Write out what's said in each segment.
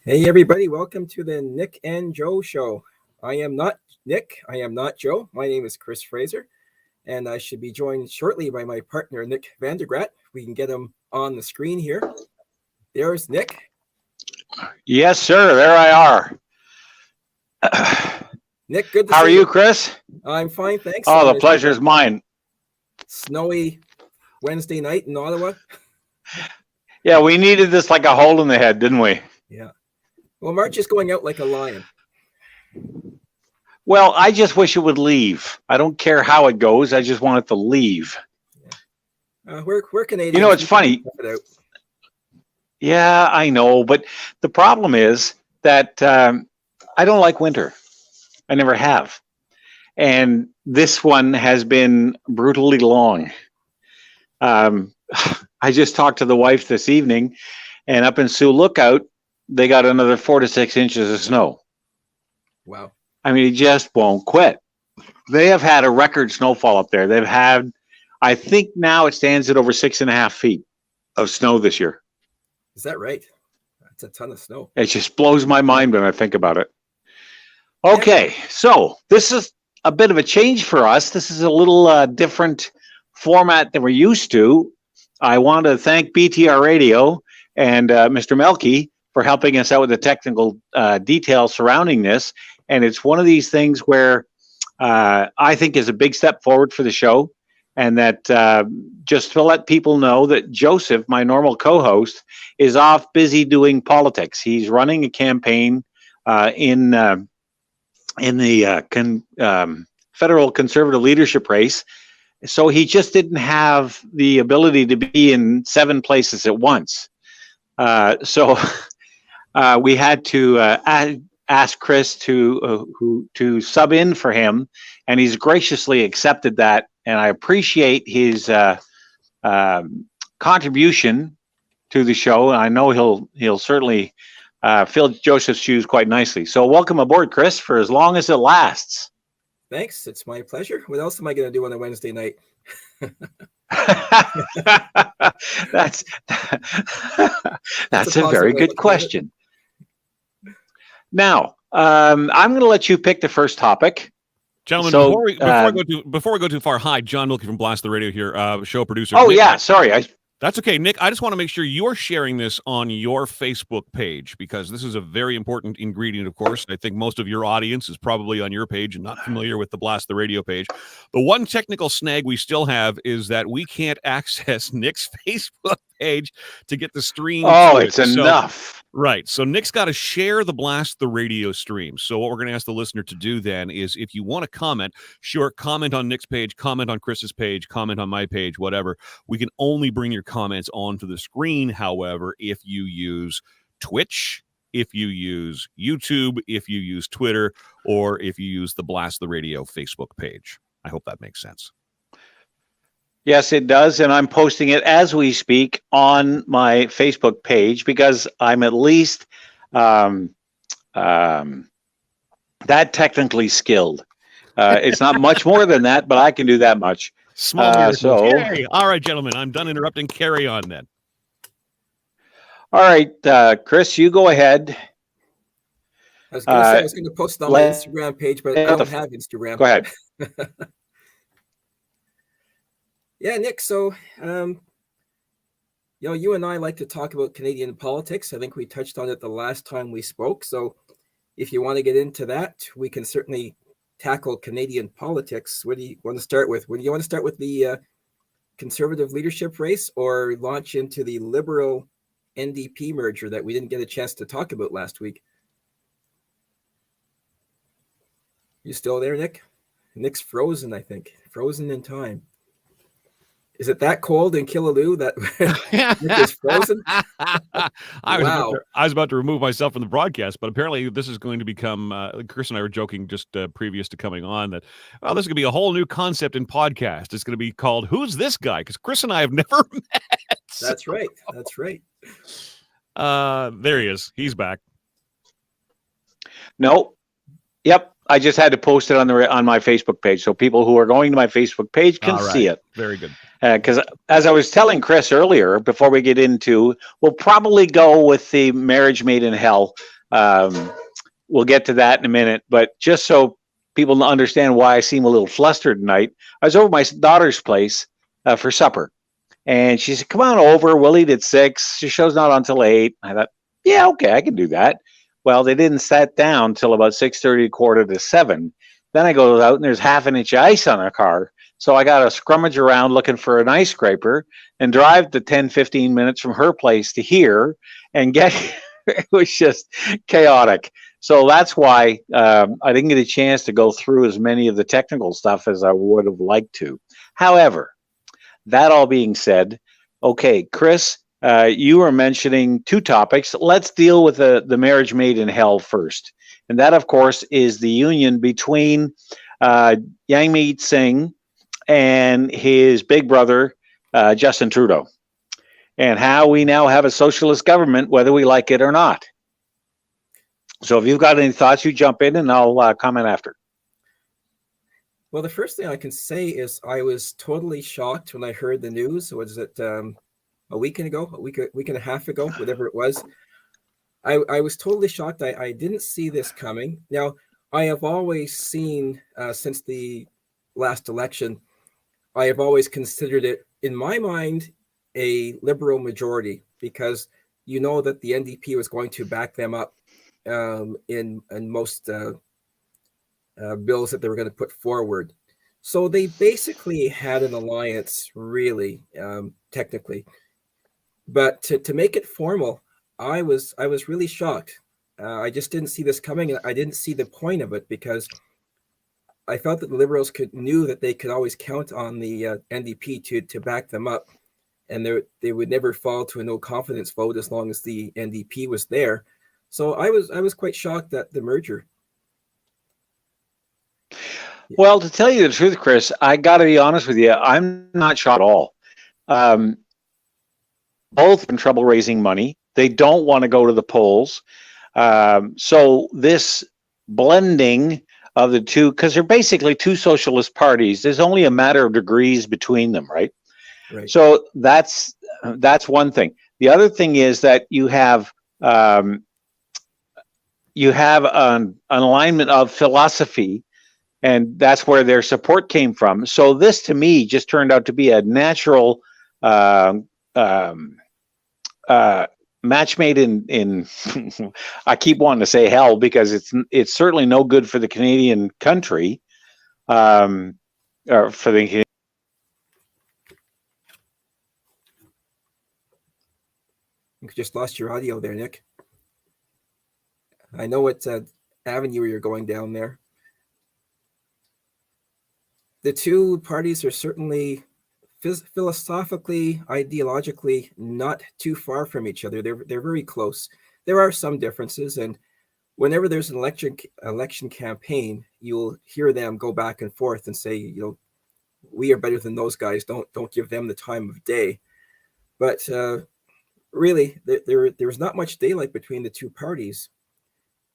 Hey everybody, welcome to the Nick and Joe show. I am not Nick, I am not Joe. My name is Chris Fraser, and I should be joined shortly by my partner, Nick Vandergragt. We can get him on the screen here. There's Nick. Yes, sir, there I are. Nick, good to How see are you, Chris? I'm fine, thanks. Oh, the pleasure is mine. Snowy Wednesday night in Ottawa. Yeah, we needed this like a hole in the head, didn't we? Yeah. Well, March is going out like a lion. Well, I just wish it would leave. I don't care how it goes. I just want it to leave. Yeah. We're Canadians. You know, it's funny. Yeah, I know. But the problem is that I don't like winter. I never have. And this one has been brutally long. I just talked to the wife this evening, and up in Sioux Lookout, they got another 4 to 6 inches of snow. Wow. I mean, it just won't quit. They have had a record snowfall up there. They've had, I think now it stands at over 6.5 feet of snow this year. Is that right? That's a ton of snow. It just blows my mind when I think about it. Okay, so this is a bit of a change for us. This is a little different format than we're used to. I want to thank BTR Radio and Mr. Melky for helping us out with the technical details surrounding this. And it's one of these things where I think is a big step forward for the show. And that just to let people know that Joseph, my normal co-host, is off busy doing politics. He's running a campaign in the federal conservative leadership race. So he just didn't have the ability to be in 7 places at once. So we had to ask Chris to sub in for him, and he's graciously accepted that. And I appreciate his contribution to the show. I know he'll certainly fill Joseph's shoes quite nicely. So welcome aboard, Chris, for as long as it lasts. Thanks. It's my pleasure. What else am I going to do on a Wednesday night? That's a very good question. Now, I'm going to let you pick the first topic. Gentlemen, so, before we go too far, hi, John Milky from Blast the Radio here, show producer. Oh, Nick, yeah, sorry. That's okay, Nick. I just want to make sure you're sharing this on your Facebook page, because this is a very important ingredient, of course. I think most of your audience is probably on your page and not familiar with the Blast the Radio page. The one technical snag we still have is that we can't access Nick's Facebook page to get the stream. Oh, it's enough. Right. So Nick's got to share the Blast the Radio stream. So what we're going to ask the listener to do then is, if you want to comment, sure, comment on Nick's page, comment on Chris's page, comment on my page, whatever. We can only bring your comments onto the screen, however, if you use Twitch, if you use YouTube, if you use Twitter, or if you use the Blast the Radio Facebook page. I hope that makes sense. Yes, it does, and I'm posting it as we speak on my Facebook page because I'm at least that technically skilled. It's not much more than that, but I can do that much. Small so, all right, gentlemen, I'm done interrupting. Carry on then. All right, Chris, you go ahead. I was going to say I was going to post it on my Instagram page, but I don't have Instagram. Go ahead. Yeah, Nick, so, you and I like to talk about Canadian politics. I think we touched on it the last time we spoke. So if you want to get into that, we can certainly tackle Canadian politics. What do you want to start with? Would you want to start with the conservative leadership race or launch into the Liberal NDP merger that we didn't get a chance to talk about last week? You still there, Nick? Nick's frozen, I think. Frozen in time. Is it that cold in Killaloo that Nick is frozen? I was about to remove myself from the broadcast, but apparently this is going to become, Chris and I were joking just previous to coming on that, well, this is going to be a whole new concept in podcast. It's going to be called Who's This Guy? Because Chris and I have never met. That's right. That's right. There he is. He's back. No, Yep, I just had to post it on my Facebook page, so people who are going to my Facebook page can All right. see it. Very good. Because as I was telling Chris earlier, before we get into, we'll probably go with the marriage made in hell. We'll get to that in a minute, but just so people understand why I seem a little flustered tonight, I was over at my daughter's place for supper, and she said, "Come on over. We'll eat at 6. Your show's not on until 8." I thought, "Yeah, okay, I can do that." Well, they didn't sit down till about 6:30, quarter to 7. Then I go out and there's half an inch of ice on our car. So I got to scrummage around looking for an ice scraper and drive the 10, 15 minutes from her place to here and get it was just chaotic. So that's why I didn't get a chance to go through as many of the technical stuff as I would have liked to. However, that all being said, okay, Chris, you were mentioning 2 topics. Let's deal with the marriage made in hell first. And that, of course, is the union between Yangmeet Singh and his big brother, Justin Trudeau, and how we now have a socialist government, whether we like it or not. So if you've got any thoughts, you jump in and I'll comment after. Well, the first thing I can say is I was totally shocked when I heard the news. Was it a week ago, a week and a half ago, whatever it was? I was totally shocked. I didn't see this coming. Now, I have always seen, since the last election, I have always considered it, in my mind, a Liberal majority, because you know that the NDP was going to back them up in most bills that they were going to put forward. So they basically had an alliance, really, technically. But to make it formal, I was really shocked. I just didn't see this coming, and I didn't see the point of it, because I felt that the Liberals knew that they could always count on the NDP to back them up, and they would never fall to a no confidence vote as long as the NDP was there. So I was quite shocked at the merger. Well, to tell you the truth, Chris, I got to be honest with you. I'm not shocked at all. Both in trouble raising money. They don't want to go to the polls. So this blending of the two, because they're basically 2 socialist parties, there's only a matter of degrees between them, right? Right. So that's one thing. The other thing is that you have an alignment of philosophy, and that's where their support came from. So this, to me, just turned out to be a natural match made in I keep wanting to say hell, because it's certainly no good for the Canadian country, or for the. You just lost your audio there, Nick. I know what avenue you're going down there. The 2 parties are certainly philosophically, ideologically, not too far from each other. They're very close. There are some differences, and whenever there's an election campaign, you'll hear them go back and forth and say, we are better than those guys. Don't give them the time of day. But really, there's not much daylight between the 2 parties.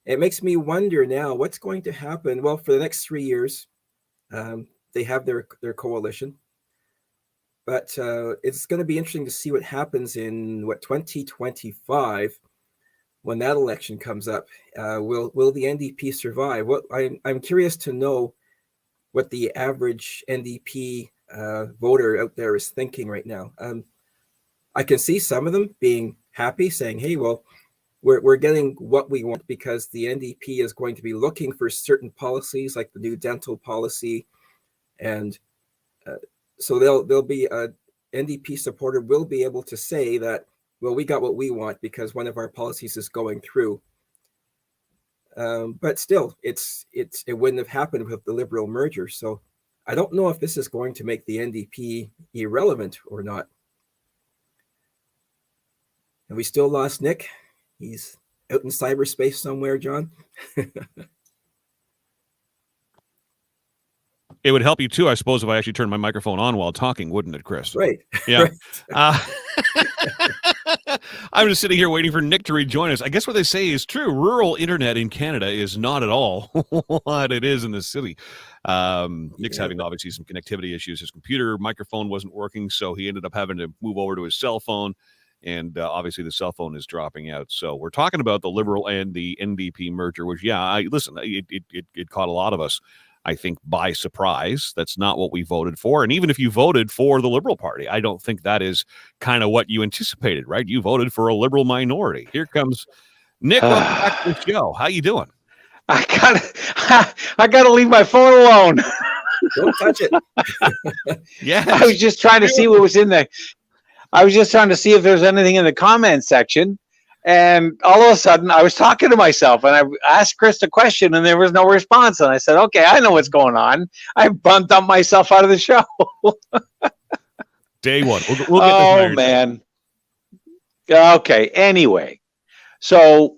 It makes me wonder now what's going to happen. Well, for the next 3 years, they have their coalition. But it's going to be interesting to see what happens in 2025 when that election comes up. Will the NDP survive? I'm curious to know what the average NDP voter out there is thinking right now. I can see some of them being happy, saying, "Hey, well, we're getting what we want," because the NDP is going to be looking for certain policies, like the new dental policy, and so they'll be a NDP supporter will be able to say that, well, we got what we want because one of our policies is going through. But still, it wouldn't have happened with the Liberal merger. So I don't know if this is going to make the NDP irrelevant or not. And we still lost Nick. He's out in cyberspace somewhere, John. It would help you too, I suppose, if I actually turned my microphone on while talking, wouldn't it, Chris? Right. Yeah. Right. I'm just sitting here waiting for Nick to rejoin us. I guess what they say is true. Rural internet in Canada is not at all what it is in the city. Nick's having obviously some connectivity issues. His computer microphone wasn't working, so he ended up having to move over to his cell phone. And obviously the cell phone is dropping out. So we're talking about the Liberal and the NDP merger, which, it caught a lot of us, I think, by surprise. That's not what we voted for. And even if you voted for the Liberal Party, I don't think that is kind of what you anticipated, right? You voted for a Liberal minority. Here comes Nick. Welcome back to the show. How you doing? I gotta leave my phone alone. Don't touch it. Yeah. I was just trying to see what was in there. I was just trying to see if there's anything in the comment section. And all of a sudden, I was talking to myself, and I asked Chris a question, and there was no response. And I said, okay, I know what's going on. I bumped up myself out of the show. Day one. We'll get this man. Okay, anyway. So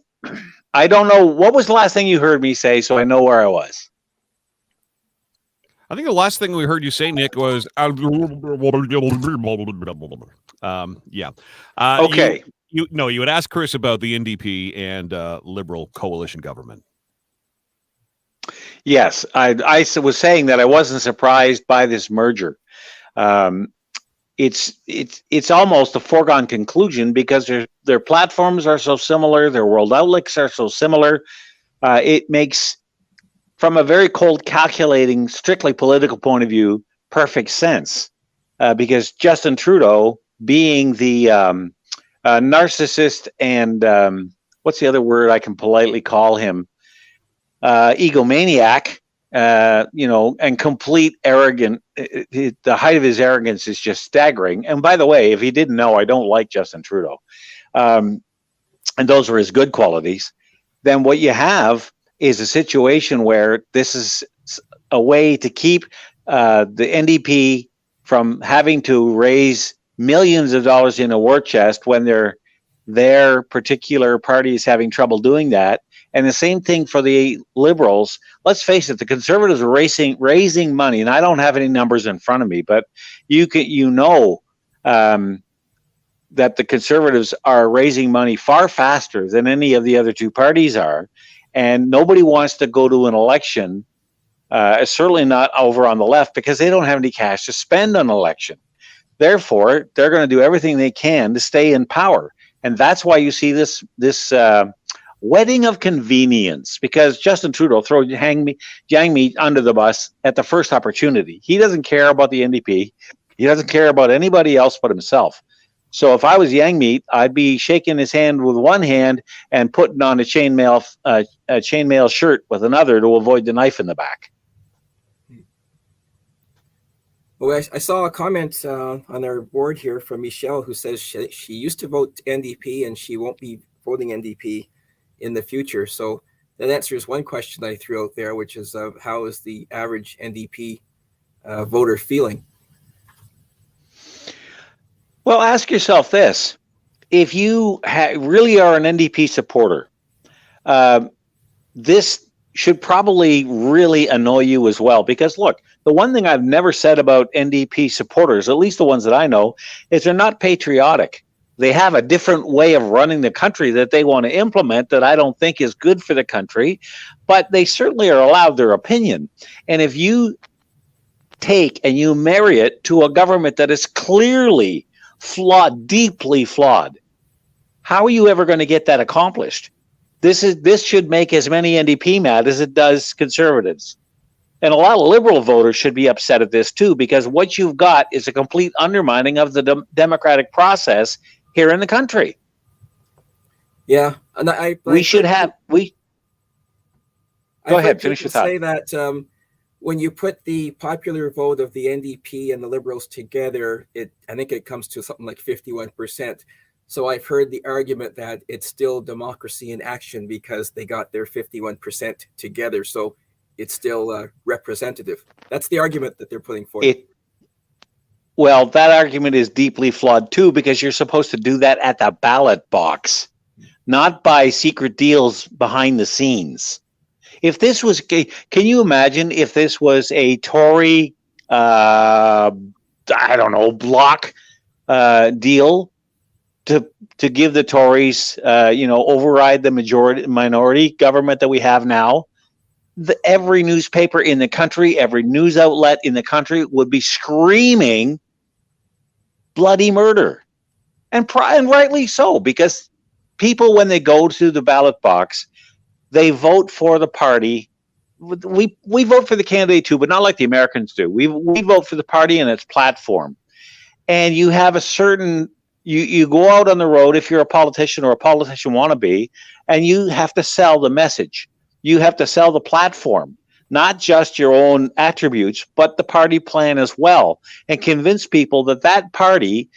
I don't know. What was the last thing you heard me say, so I know where I was? I think the last thing we heard you say, Nick, was Okay. You would ask Chris about the NDP and Liberal coalition government. Yes, I was saying that I wasn't surprised by this merger. It's almost a foregone conclusion because their platforms are so similar, their world outlooks are so similar. It makes, from a very cold, calculating, strictly political point of view, perfect sense. Because Justin Trudeau, being the narcissist and what's the other word I can politely call him? Egomaniac, and complete arrogant. The height of his arrogance is just staggering. And by the way, if you didn't know, I don't like Justin Trudeau. And those are his good qualities. Then what you have is a situation where this is a way to keep the NDP from having to raise millions of dollars in a war chest when their particular party is having trouble doing that. And the same thing for the Liberals. Let's face it, the Conservatives are raising money, and I don't have any numbers in front of me, but that the Conservatives are raising money far faster than any of the other two parties are, and nobody wants to go to an election, certainly not over on the left, because they don't have any cash to spend on an election. Therefore, they're going to do everything they can to stay in power. And that's why you see this wedding of convenience, because Justin Trudeau Yang Me under the bus at the first opportunity. He doesn't care about the NDP. He doesn't care about anybody else but himself. So if I was Yang Meat, I'd be shaking his hand with one hand and putting on a chainmail shirt with another to avoid the knife in the back. Well, I saw a comment on our board here from Michelle, who says she used to vote NDP and she won't be voting NDP in the future. So that answers one question I threw out there, which is how is the average NDP voter feeling? Well, ask yourself this. If you really are an NDP supporter, this should probably really annoy you as well. Because look, the one thing I've never said about NDP supporters, at least the ones that I know, is they're not patriotic. They have a different way of running the country that they want to implement that I don't think is good for the country, but they certainly are allowed their opinion. And if you take and you marry it to a government that is clearly flawed, deeply flawed, how are you ever going to get that accomplished? This should make as many NDP mad as it does Conservatives. And a lot of Liberal voters should be upset at this too, because what you've got is a complete undermining of the democratic process here in the country. Yeah, and Go ahead, finish your thought. Say that when you put the popular vote of the NDP and the Liberals together, I think it comes to something like 51%. So I've heard the argument that it's still democracy in action because they got their 51% together. So it's still representative. That's the argument that they're putting forward. Well, that argument is deeply flawed too, because you're supposed to do that at the ballot box, not by secret deals behind the scenes. If this was, can you imagine if this was a Tory, I don't know, block deal to give the Tories, override the minority government that we have now? Every newspaper in the country, every news outlet in the country would be screaming bloody murder, and rightly so, because people, when they go to the ballot box, they vote for the party. We vote for the candidate too, but not like the Americans do. We vote for the party and its platform. And you have a certain, you go out on the road if you're a politician or a politician wannabe, and you have to sell the message. You have to sell the platform, not just your own attributes, but the party plan as well, and convince people that that party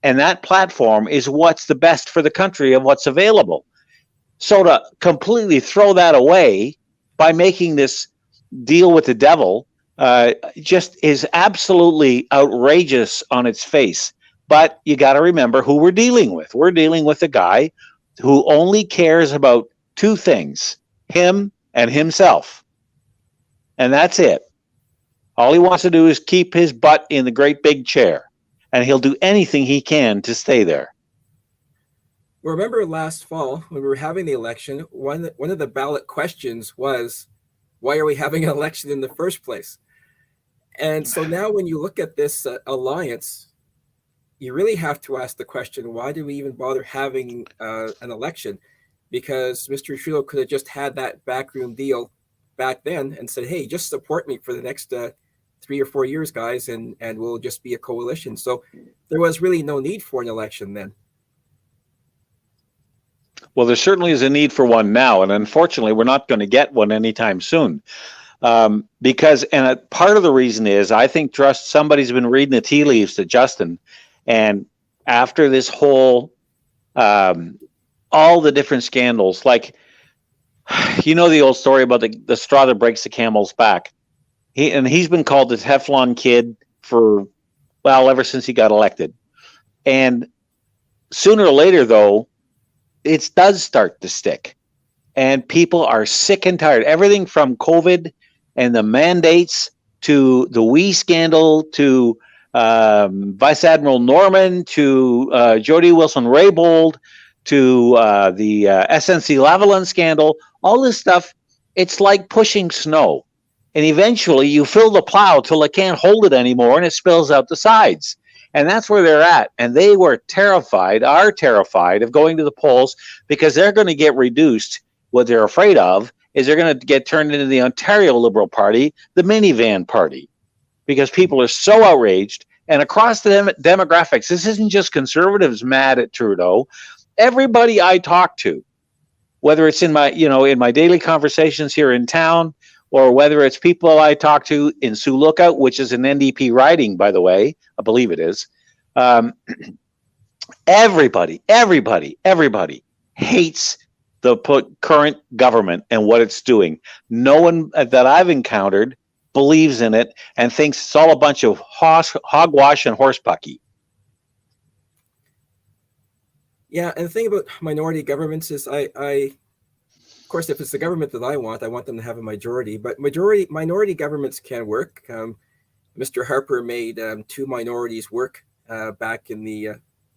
and that platform is what's the best for the country and what's available. So to completely throw that away by making this deal with the devil just is absolutely outrageous on its face. But you got to remember who we're dealing with. We're dealing with a guy who only cares about two things: him and himself. And that's it. All he wants to do is keep his butt in the great big chair, and he'll do anything he can to stay there. Well, remember last fall when we were having the election, one of the ballot questions was, why are we having an election in the first place? And so now when you look at this alliance, you really have to ask the question, why do we even bother having an election? Because Mr. Trudeau could have just had that backroom deal back then and said, hey, just support me for the next 3 or 4 years, guys, and we'll just be a coalition. So there was really no need for an election then. Well, there certainly is a need for one now, and unfortunately, we're not going to get one anytime soon. Because part of the reason is, I think somebody's been reading the tea leaves to Justin, and after this whole, all the different scandals, like, the old story about the straw that breaks the camel's back. He's been called the Teflon Kid ever since he got elected. And sooner or later, though, it does start to stick. And people are sick and tired. Everything from COVID and the mandates to the WE scandal to Vice Admiral Norman to Jody Wilson-Raybould to the SNC-Lavalin scandal, all this stuff, it's like pushing snow. And eventually you fill the plow till it can't hold it anymore and it spills out the sides. And that's where they're at. And they are terrified of going to the polls because they're going to get reduced. What they're afraid of is they're going to get turned into the Ontario Liberal Party, the minivan party, because people are so outraged. And across the demographics, this isn't just conservatives mad at Trudeau. Everybody I talk to, whether it's in my daily conversations here in town, or whether it's people I talk to in Sioux Lookout, which is an NDP riding, by the way, I believe it is. Everybody hates the current government and what it's doing. No one that I've encountered believes in it and thinks it's all a bunch of hogwash and horsepucky. Yeah, and the thing about minority governments is of course, if it's the government that I want them to have a majority. But minority governments can work. Mr. Harper made 2 minorities work back in the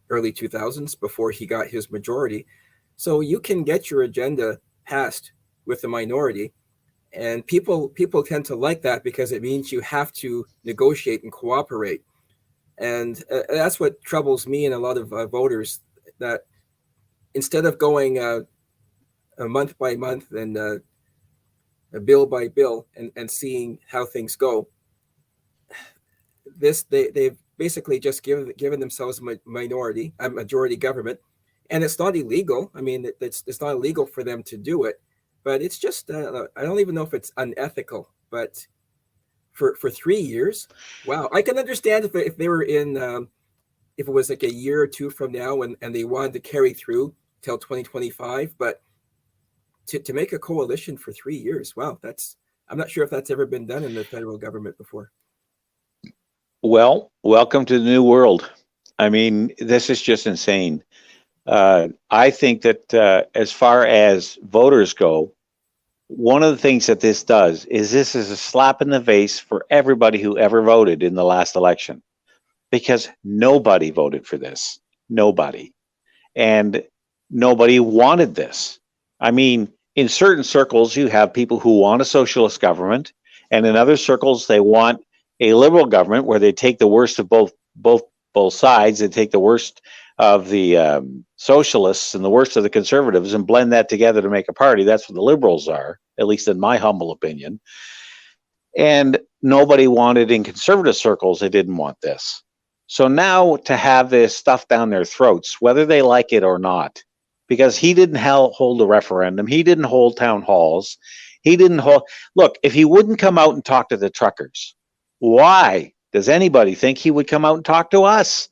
early 2000s before he got his majority. So you can get your agenda passed with a minority, and people tend to like that because it means you have to negotiate and cooperate. And that's what troubles me and a lot of voters, that instead of going month by month and bill by bill and seeing how things go, they've basically just given themselves a majority government, and it's not illegal. I mean, it's not illegal for them to do it, but it's just I don't even know if it's unethical. But for 3 years, wow, I can understand if they were in if it was like a year or two from now and they wanted to carry through till 2025, but to make a coalition for 3 years, wow, I'm not sure if that's ever been done in the federal government before. Well, welcome to the new world. I mean, this is just insane. I think that as far as voters go, one of the things that this does is this is a slap in the face for everybody who ever voted in the last election, because nobody voted for this. Nobody. And nobody wanted this. I mean, in certain circles, you have people who want a socialist government, and in other circles, they want a liberal government where they take the worst of both sides. They take the worst of the socialists and the worst of the conservatives and blend that together to make a party. That's what the liberals are, at least in my humble opinion. And nobody wanted, in conservative circles, they didn't want this. So now to have this stuff down their throats, whether they like it or not, because he didn't hold a referendum, he didn't hold town halls, he didn't hold. Look, if he wouldn't come out and talk to the truckers, why does anybody think he would come out and talk to us?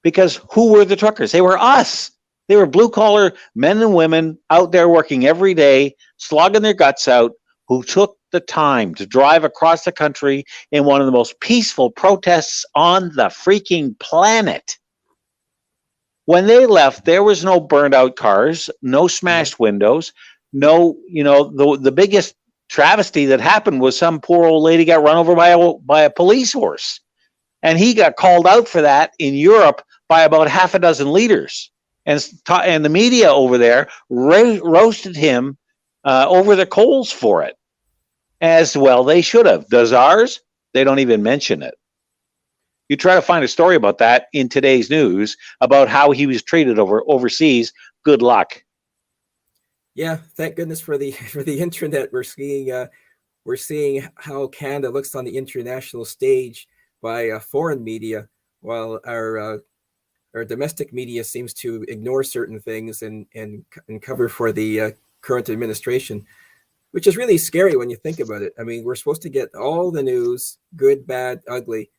Because who were the truckers? They were us. They were blue-collar men and women out there working every day, slogging their guts out, who took the time to drive across the country in one of the most peaceful protests on the freaking planet. When they left, there was no burned out cars, no smashed windows, no, the biggest travesty that happened was some poor old lady got run over by a police horse. And he got called out for that in Europe by about half a dozen leaders. And the media over there roasted him over the coals for it. As well they should have. Does ours? They don't even mention it. You try to find a story about that in today's news about how he was treated overseas. Good luck. Yeah, thank goodness for the internet. We're seeing how Canada looks on the international stage by foreign media, while our domestic media seems to ignore certain things and cover for the current administration, which is really scary when you think about it. I mean, we're supposed to get all the news, good, bad, ugly.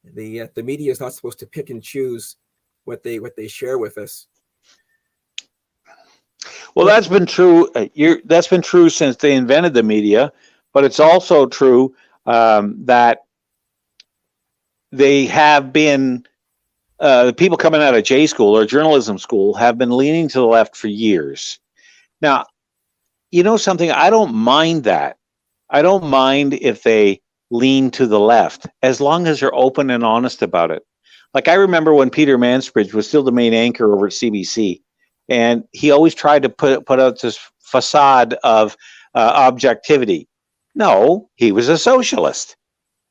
The media is not supposed to pick and choose what they share with us. Well, that's been true. That's been true since they invented the media, but it's also true that they have been the people coming out of J school or journalism school have been leaning to the left for years. Now, you know something? I don't mind that. I don't mind if they lean to the left, as long as they're open and honest about it. Like, I remember when Peter Mansbridge was still the main anchor over at CBC, and he always tried to put out this facade of objectivity. No, he was a socialist.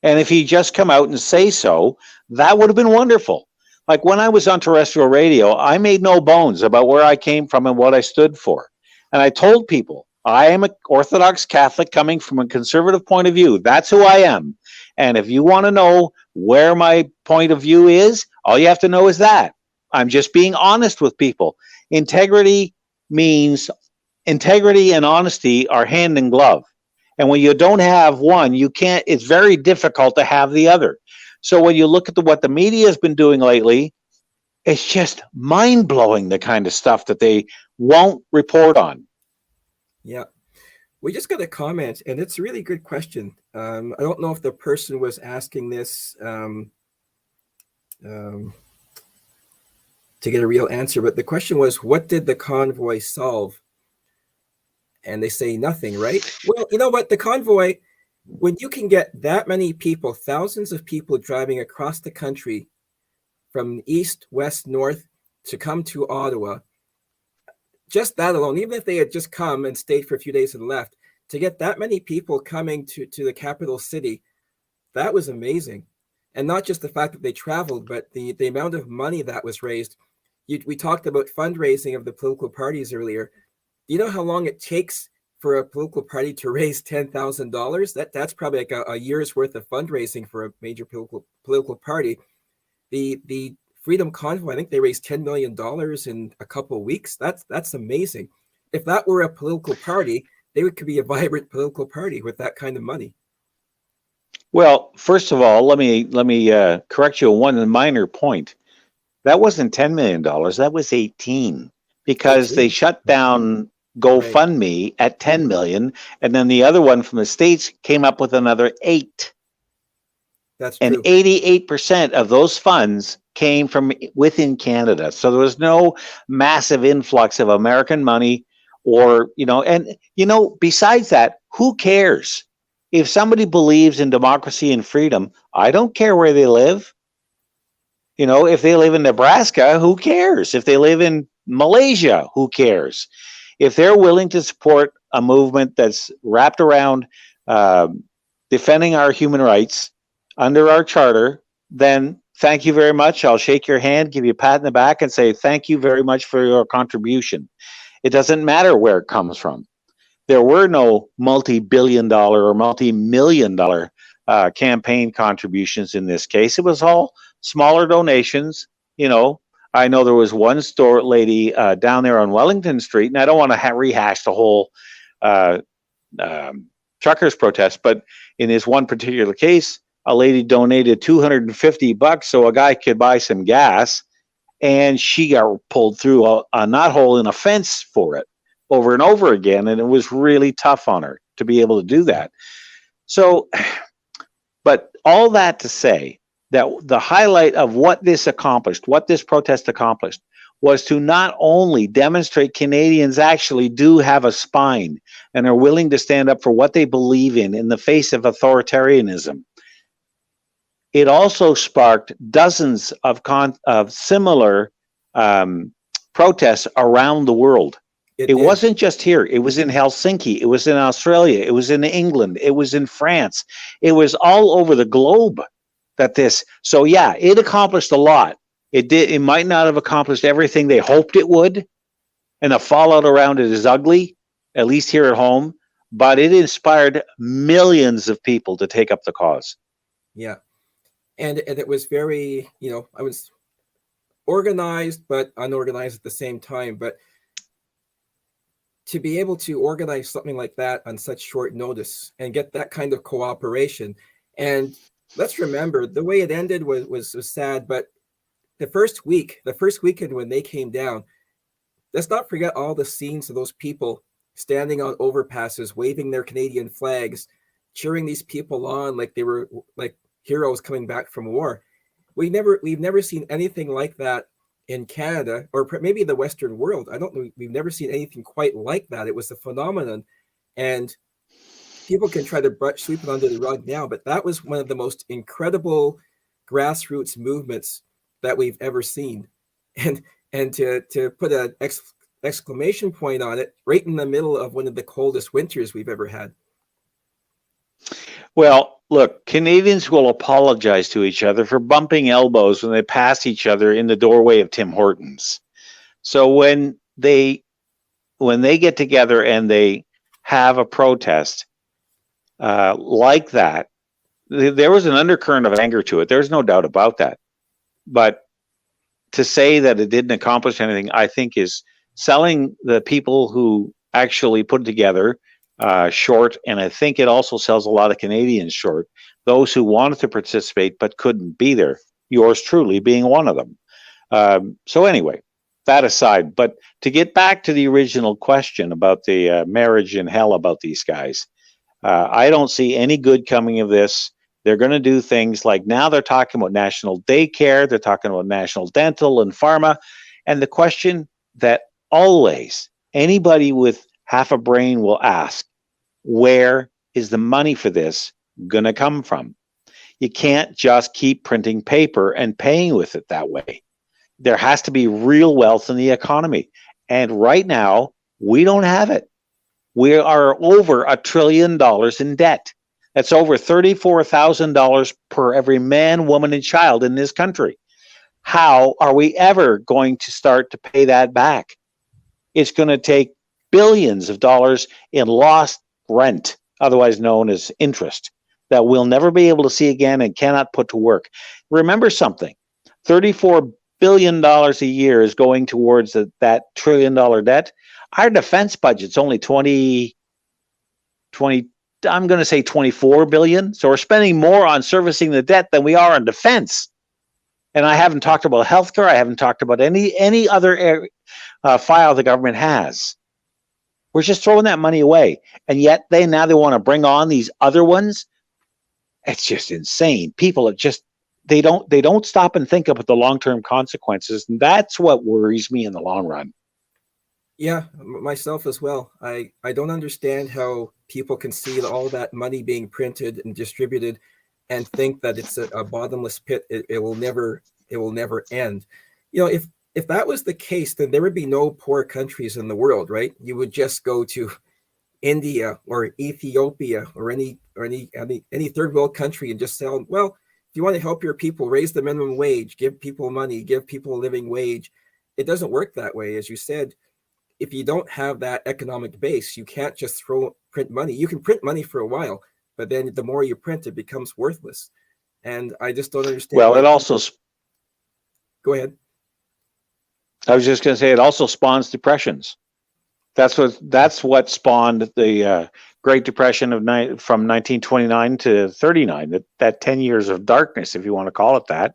And if he just come out and say so, that would have been wonderful. Like, when I was on terrestrial radio, I made no bones about where I came from and what I stood for. And I told people, I am an Orthodox Catholic coming from a conservative point of view. That's who I am. And if you want to know where my point of view is, all you have to know is that. I'm just being honest with people. Integrity means integrity and honesty are hand in glove. And when you don't have one, you can't, it's very difficult to have the other. So when you look at what the media has been doing lately, it's just mind-blowing, the kind of stuff that they won't report on. Yeah. We just got a comment, and it's a really good question. I don't know if the person was asking this to get a real answer, but the question was, what did the convoy solve? And they say nothing, right? Well, you know what? The convoy, when you can get that many people, thousands of people driving across the country from east, west, north to come to Ottawa, just that alone, even if they had just come and stayed for a few days and left, to get that many people coming to the capital city, that was amazing. And not just the fact that they traveled, but the amount of money that was raised. We talked about fundraising of the political parties earlier. Do you know how long it takes for a political party to raise $10,000? That's probably like a year's worth of fundraising for a major political party. The Freedom Convoy, I think they raised $10 million in a couple of weeks. That's amazing. If that were a political party, they could be a vibrant political party with that kind of money. Well, first of all, let me correct you on one minor point. That wasn't $10 million. That was 18, because they shut down GoFundMe at 10 million, and then the other one from the States came up with another 8. That's true. And 88% of those funds came from within Canada. So there was no massive influx of American money or, and, besides that, who cares? If somebody believes in democracy and freedom, I don't care where they live. If they live in Nebraska, who cares? If they live in Malaysia, who cares? If they're willing to support a movement that's wrapped around defending our human rights under our charter, then thank you very much. I'll shake your hand, give you a pat in the back, and say thank you very much for your contribution. It doesn't matter where it comes from. There were no multi-billion-dollar or multi-million-dollar campaign contributions in this case. It was all smaller donations. I know there was one store lady down there on Wellington Street, and I don't want to rehash the whole truckers protest, but in this one particular case, a lady donated $250 so a guy could buy some gas, and she got pulled through a knothole in a fence for it over and over again, and it was really tough on her to be able to do that. So, but all that to say that the highlight of what this protest accomplished, was to not only demonstrate Canadians actually do have a spine and are willing to stand up for what they believe in the face of authoritarianism. It also sparked dozens of similar protests around the world. It wasn't just here. It was in Helsinki. It was in Australia. It was in England. It was in France. It was all over the globe. So yeah, it accomplished a lot. It might not have accomplished everything they hoped it would, and the fallout around it is ugly, at least here at home, but it inspired millions of people to take up the cause. Yeah. And it was very, I was organized but unorganized at the same time. But to be able to organize something like that on such short notice and get that kind of cooperation, and let's remember the way it ended was sad, but the first weekend when they came down, let's not forget all the scenes of those people standing on overpasses, waving their Canadian flags, cheering these people on like they were like heroes coming back from war. We've never seen anything like that in Canada, or maybe the Western world. I don't know. We've never seen anything quite like that. It was a phenomenon, and people can try to sweep it under the rug now, but that was one of the most incredible grassroots movements that we've ever seen. And to put an exclamation point on it, right in the middle of one of the coldest winters we've ever had. Well, look, Canadians will apologize to each other for bumping elbows when they pass each other in the doorway of Tim Hortons. So when they get together and they have a protest like that, there was an undercurrent of anger to it. There's no doubt about that. But to say that it didn't accomplish anything, I think, is selling the people who actually put it together short, and I think it also sells a lot of Canadians short, those who wanted to participate but couldn't be there, yours truly being one of them. So anyway, that aside, but to get back to the original question about the marriage in hell about these guys, I don't see any good coming of this. They're going to do things like, now they're talking about national daycare, they're talking about national dental and pharma, and the question that always anybody with half a brain will ask, where is the money for this going to come from? You can't just keep printing paper and paying with it that way. There has to be real wealth in the economy. And right now, we don't have it. We are over $1 trillion in debt. That's over $34,000 per every man, woman, and child in this country. How are we ever going to start to pay that back? It's going to take billions of dollars in lost rent, otherwise known as interest, that we'll never be able to see again and cannot put to work. Remember something, $34 billion a year is going towards that $1 trillion debt. Our defense budget's only 20, I'm going to say 24 billion. So we're spending more on servicing the debt than we are on defense. And I haven't talked about healthcare. I haven't talked about any other file the government has. We're just throwing that money away. And yet they want to bring on these other ones. It's just insane. People are just, they don't stop and think about the long-term consequences. And that's what worries me in the long run. Yeah, myself as well. I don't understand how people can see all that money being printed and distributed and think that it's a bottomless pit. It will never end. You know, if that was the case, then there would be no poor countries in the world, right? You would just go to India or Ethiopia or any third world country and just say, well, if you want to help your people, raise the minimum wage, give people money, give people a living wage. It doesn't work that way, as you said. If you don't have that economic base, you can't just print money. You can print money for a while, but then the more you print, it becomes worthless. And I just don't understand Well, why it also, people. Go ahead. I was just going to say, it also spawns depressions. That's what spawned the Great Depression from 1929 to 39. That 10 years of darkness, if you want to call it that.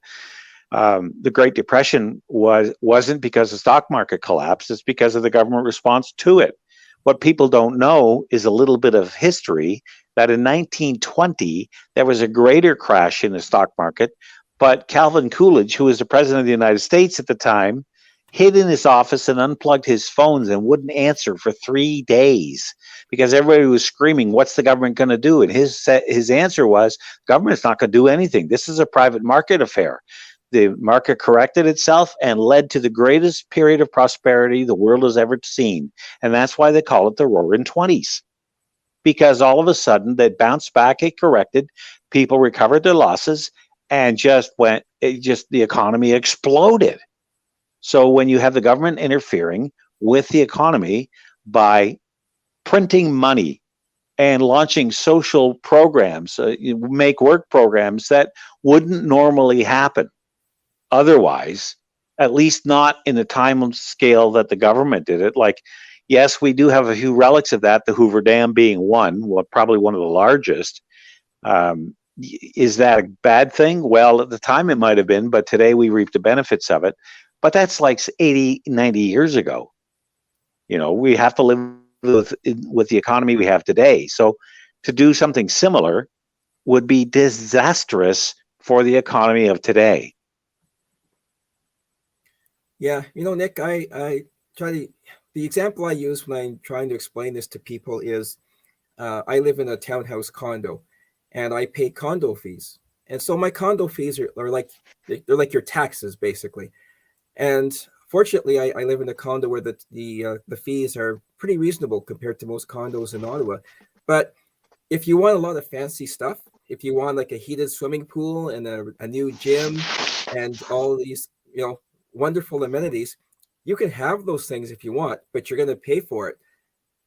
The Great Depression wasn't because the stock market collapsed. It's because of the government response to it. What people don't know is a little bit of history that in 1920 there was a greater crash in the stock market, but Calvin Coolidge, who was the president of the United States at the time, hid in his office and unplugged his phones and wouldn't answer for 3 days because everybody was screaming, "What's the government going to do?" And his answer was, "Government's not going to do anything. This is a private market affair." The market corrected itself and led to the greatest period of prosperity the world has ever seen. And that's why they call it the Roaring Twenties. Because all of a sudden they bounced back, it corrected, people recovered their losses, and the economy exploded. So when you have the government interfering with the economy by printing money and launching social programs, make work programs that wouldn't normally happen otherwise, at least not in the time scale that the government did it. Like, yes, we do have a few relics of that, the Hoover Dam being one, well, probably one of the largest. Is that a bad thing? Well, at the time it might have been, but today we reap the benefits of it. But that's like 80, 90 years ago. You know, we have to live with the economy we have today. So to do something similar would be disastrous for the economy of today. Yeah, Nick, I try to. The example I use when I'm trying to explain this to people is, I live in a townhouse condo, and I pay condo fees, and so my condo fees are like they're like your taxes basically. And fortunately, I live in a condo where the fees are pretty reasonable compared to most condos in Ottawa. But if you want a lot of fancy stuff, if you want like a heated swimming pool and a new gym and all these, wonderful amenities, you can have those things if you want, but you're going to pay for it.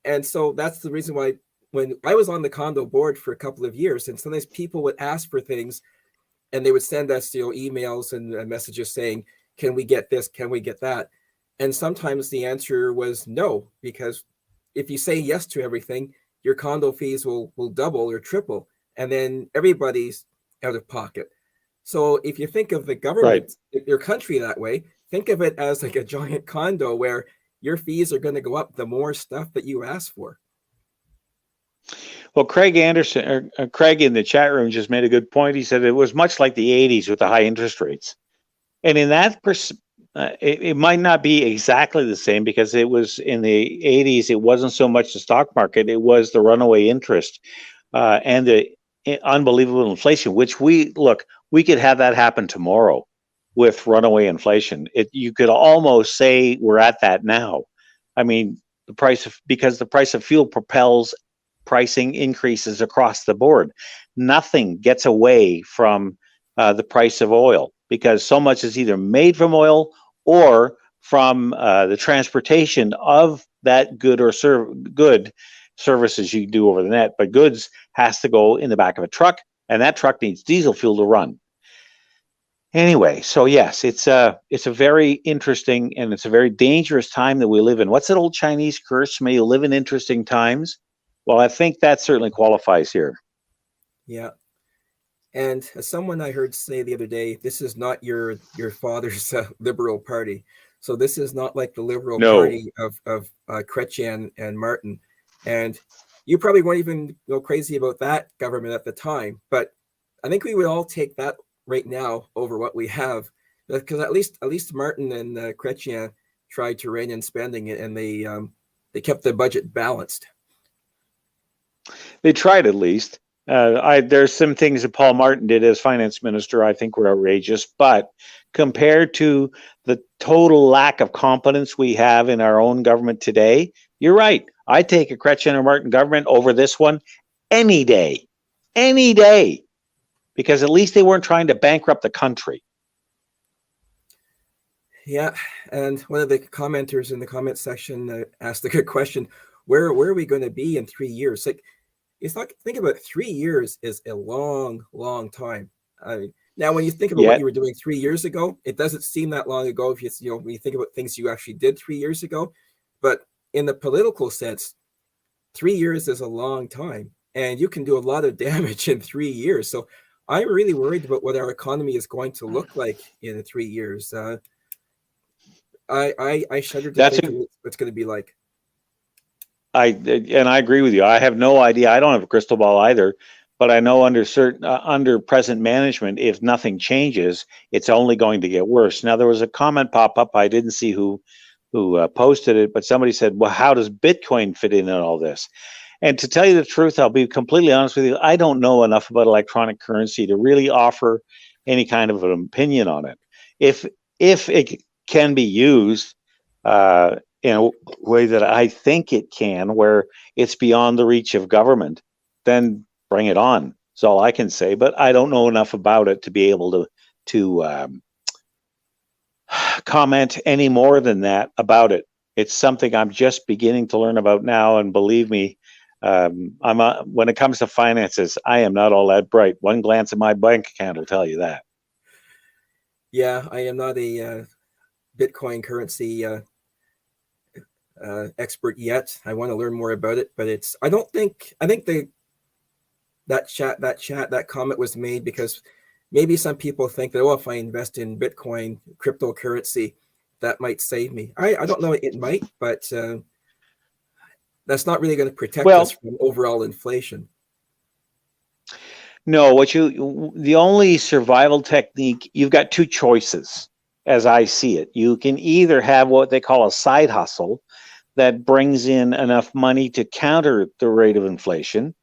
And so that's the reason why when I was on the condo board for a couple of years, and sometimes people would ask for things and they would send us, emails and messages saying, can we get this? Can we get that? And sometimes the answer was no, because if you say yes to everything, your condo fees will double or triple, and then everybody's out of pocket. So if you think of the government, your country that way, think of it as like a giant condo where your fees are going to go up the more stuff that you ask for. Well, Craig Anderson, or Craig in the chat room just made a good point. He said it was much like the 80s with the high interest rates. And in that, it might not be exactly the same because it was in the 80s, it wasn't so much the stock market, it was the runaway interest and the unbelievable inflation, which we could have that happen tomorrow with runaway inflation. You could almost say we're at that now. I mean, because the price of fuel propels pricing increases across the board. Nothing gets away from the price of oil because so much is either made from oil or from the transportation of that good or good services you do over the net. But goods has to go in the back of a truck, and that truck needs diesel fuel to run. Anyway, so yes, it's a very interesting and it's a very dangerous time that we live in. What's that old Chinese curse? May you live in interesting times. Well, I think that certainly qualifies here. Yeah. And as someone I heard say the other day, this is not your father's Liberal Party. So this is not like the Liberal Party of Chrétien and Martin. And you probably weren't even crazy about that government at the time. But I think we would all take that right now over what we have. Because at least Martin and Chrétien, tried to rein in spending, and they kept the budget balanced. They tried at least. There's some things that Paul Martin did as finance minister I think were outrageous, but compared to the total lack of competence we have in our own government today, you're right. I take a Chrétien or Martin government over this one any day, because at least they weren't trying to bankrupt the country. Yeah, and one of the commenters in the comment section asked a good question: where are we going to be in 3 years? Like, it's not. Think about it, 3 years is a long, long time. Now, when you think about what you were doing 3 years ago, it doesn't seem that long ago. If when you think about things you actually did 3 years ago, but in the political sense, 3 years is a long time, and you can do a lot of damage in 3 years. So I'm really worried about what our economy is going to look like in 3 years. I shudder to think what it's going to be like. I agree with you. I have no idea. I don't have a crystal ball either, but I know under present management, if nothing changes, it's only going to get worse. Now, there was a comment pop up. I didn't see who posted it, but somebody said, "Well, how does Bitcoin fit in all this?" And to tell you the truth, I'll be completely honest with you. I don't know enough about electronic currency to really offer any kind of an opinion on it. If it can be used in a way that I think it can, where it's beyond the reach of government, then bring it on. That's all I can say. But I don't know enough about it to be able to comment any more than that about it. It's something I'm just beginning to learn about now, and believe me, when it comes to finances, I am not all that bright. One glance at my bank account will tell you that. Yeah, I am not a Bitcoin currency expert yet. I want to learn more about it, but I think that comment was made because maybe some people think that, if I invest in Bitcoin cryptocurrency, that might save me. I don't know, it might, but that's not really going to protect us from overall inflation. No, the only survival technique, you've got two choices as I see it. You can either have what they call a side hustle that brings in enough money to counter the rate of inflation.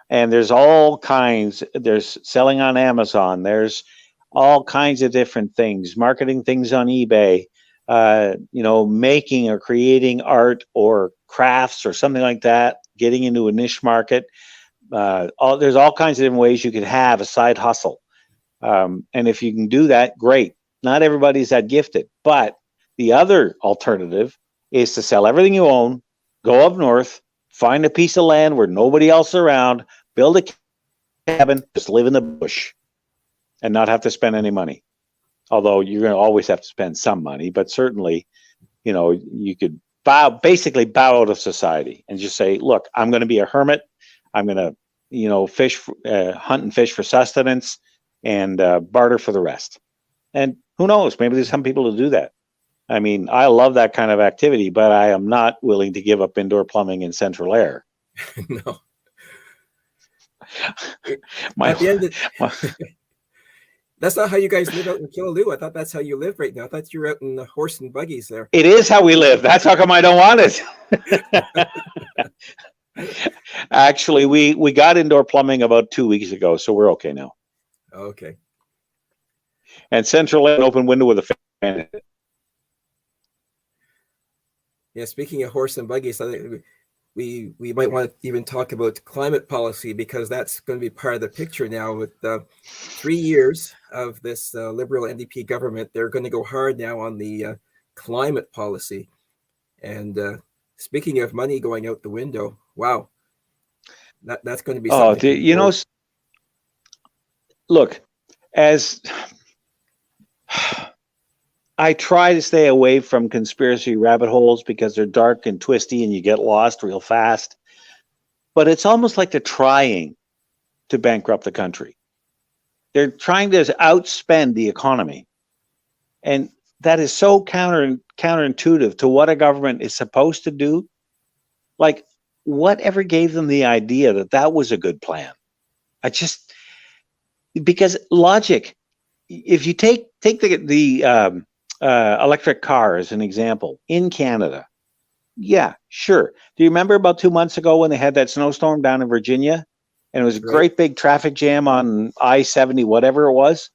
And there's all kinds, there's selling on Amazon, there's all kinds of different things, marketing things on eBay, making or creating art or crafts or something like that, getting into a niche market. There's all kinds of different ways you could have a side hustle. And if you can do that, great. Not everybody's that gifted. But the other alternative is to sell everything you own, go up north, find a piece of land where nobody else is around, build a cabin, just live in the bush and not have to spend any money. Although you're going to always have to spend some money, but certainly, you could basically bow out of society and just say, look, I'm going to be a hermit. I'm going to, hunt and fish for sustenance and barter for the rest. And who knows, maybe there's some people who do that. I mean, I love that kind of activity, but I am not willing to give up indoor plumbing and central air. No. That's not how you guys live out in Killaloo. I thought that's how you live right now. I thought you were out in the horse and buggies there. It is how we live. That's how come I don't want it. Actually, we got indoor plumbing about 2 weeks ago, so we're okay now. Okay. And central air, open window with a fan. Yeah, speaking of horse and buggies, I think we might want to even talk about climate policy, because that's going to be part of the picture now. With 3 years of this Liberal NDP government, they're going to go hard now on the climate policy. And speaking of money going out the window, wow, that's going to be something. Look, as I try to stay away from conspiracy rabbit holes because they're dark and twisty and you get lost real fast. But it's almost like they're trying to bankrupt the country. They're trying to outspend the economy. And that is so counterintuitive to what a government is supposed to do. Like, whatever gave them the idea that was a good plan? Because logic, if you take the electric car as an example in Canada. Yeah, sure. Do you remember about 2 months ago when they had that snowstorm down in Virginia? And it was a Right. great big traffic jam on I-70, whatever it was.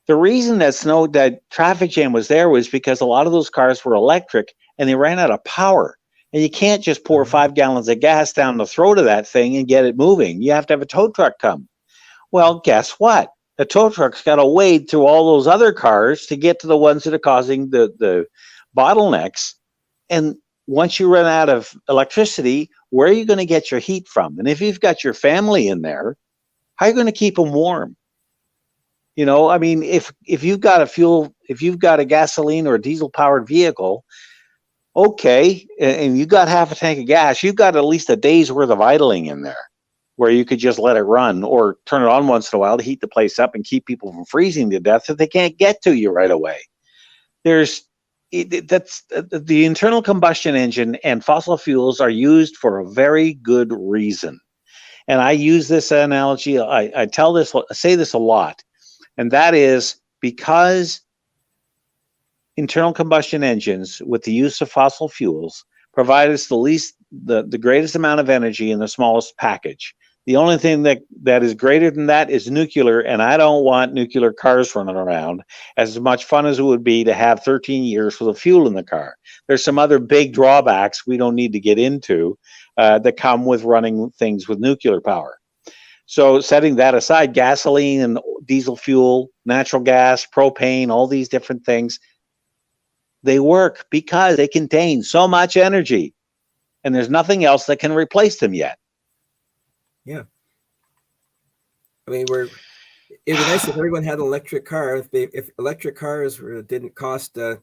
The reason that traffic jam was there was because a lot of those cars were electric and they ran out of power. And you can't just pour 5 gallons of gas down the throat of that thing and get it moving. You have to have a tow truck come. Well, guess what? The tow truck's got to wade through all those other cars to get to the ones that are causing the bottlenecks. And once you run out of electricity, where are you going to get your heat from? And if you've got your family in there, how are you going to keep them warm? You know, I mean, if you've got a gasoline or a diesel powered vehicle, okay, and you got half a tank of gas, you've got at least a day's worth of idling in there where you could just let it run or turn it on once in a while to heat the place up and keep people from freezing to death if they can't get to you right away. That's the internal combustion engine and fossil fuels are used for a very good reason. And I use this analogy, I say this a lot, and that is because internal combustion engines with the use of fossil fuels provide us the greatest amount of energy in the smallest package. The only thing that is greater than that is nuclear, and I don't want nuclear cars running around. As much fun as it would be to have 13 years worth of fuel in the car. There's some other big drawbacks we don't need to get into that come with running things with nuclear power. So setting that aside, gasoline and diesel fuel, natural gas, propane, all these different things, they work because they contain so much energy, and there's nothing else that can replace them yet. Yeah. I mean, it'd be nice if everyone had an electric car. If electric cars didn't cost an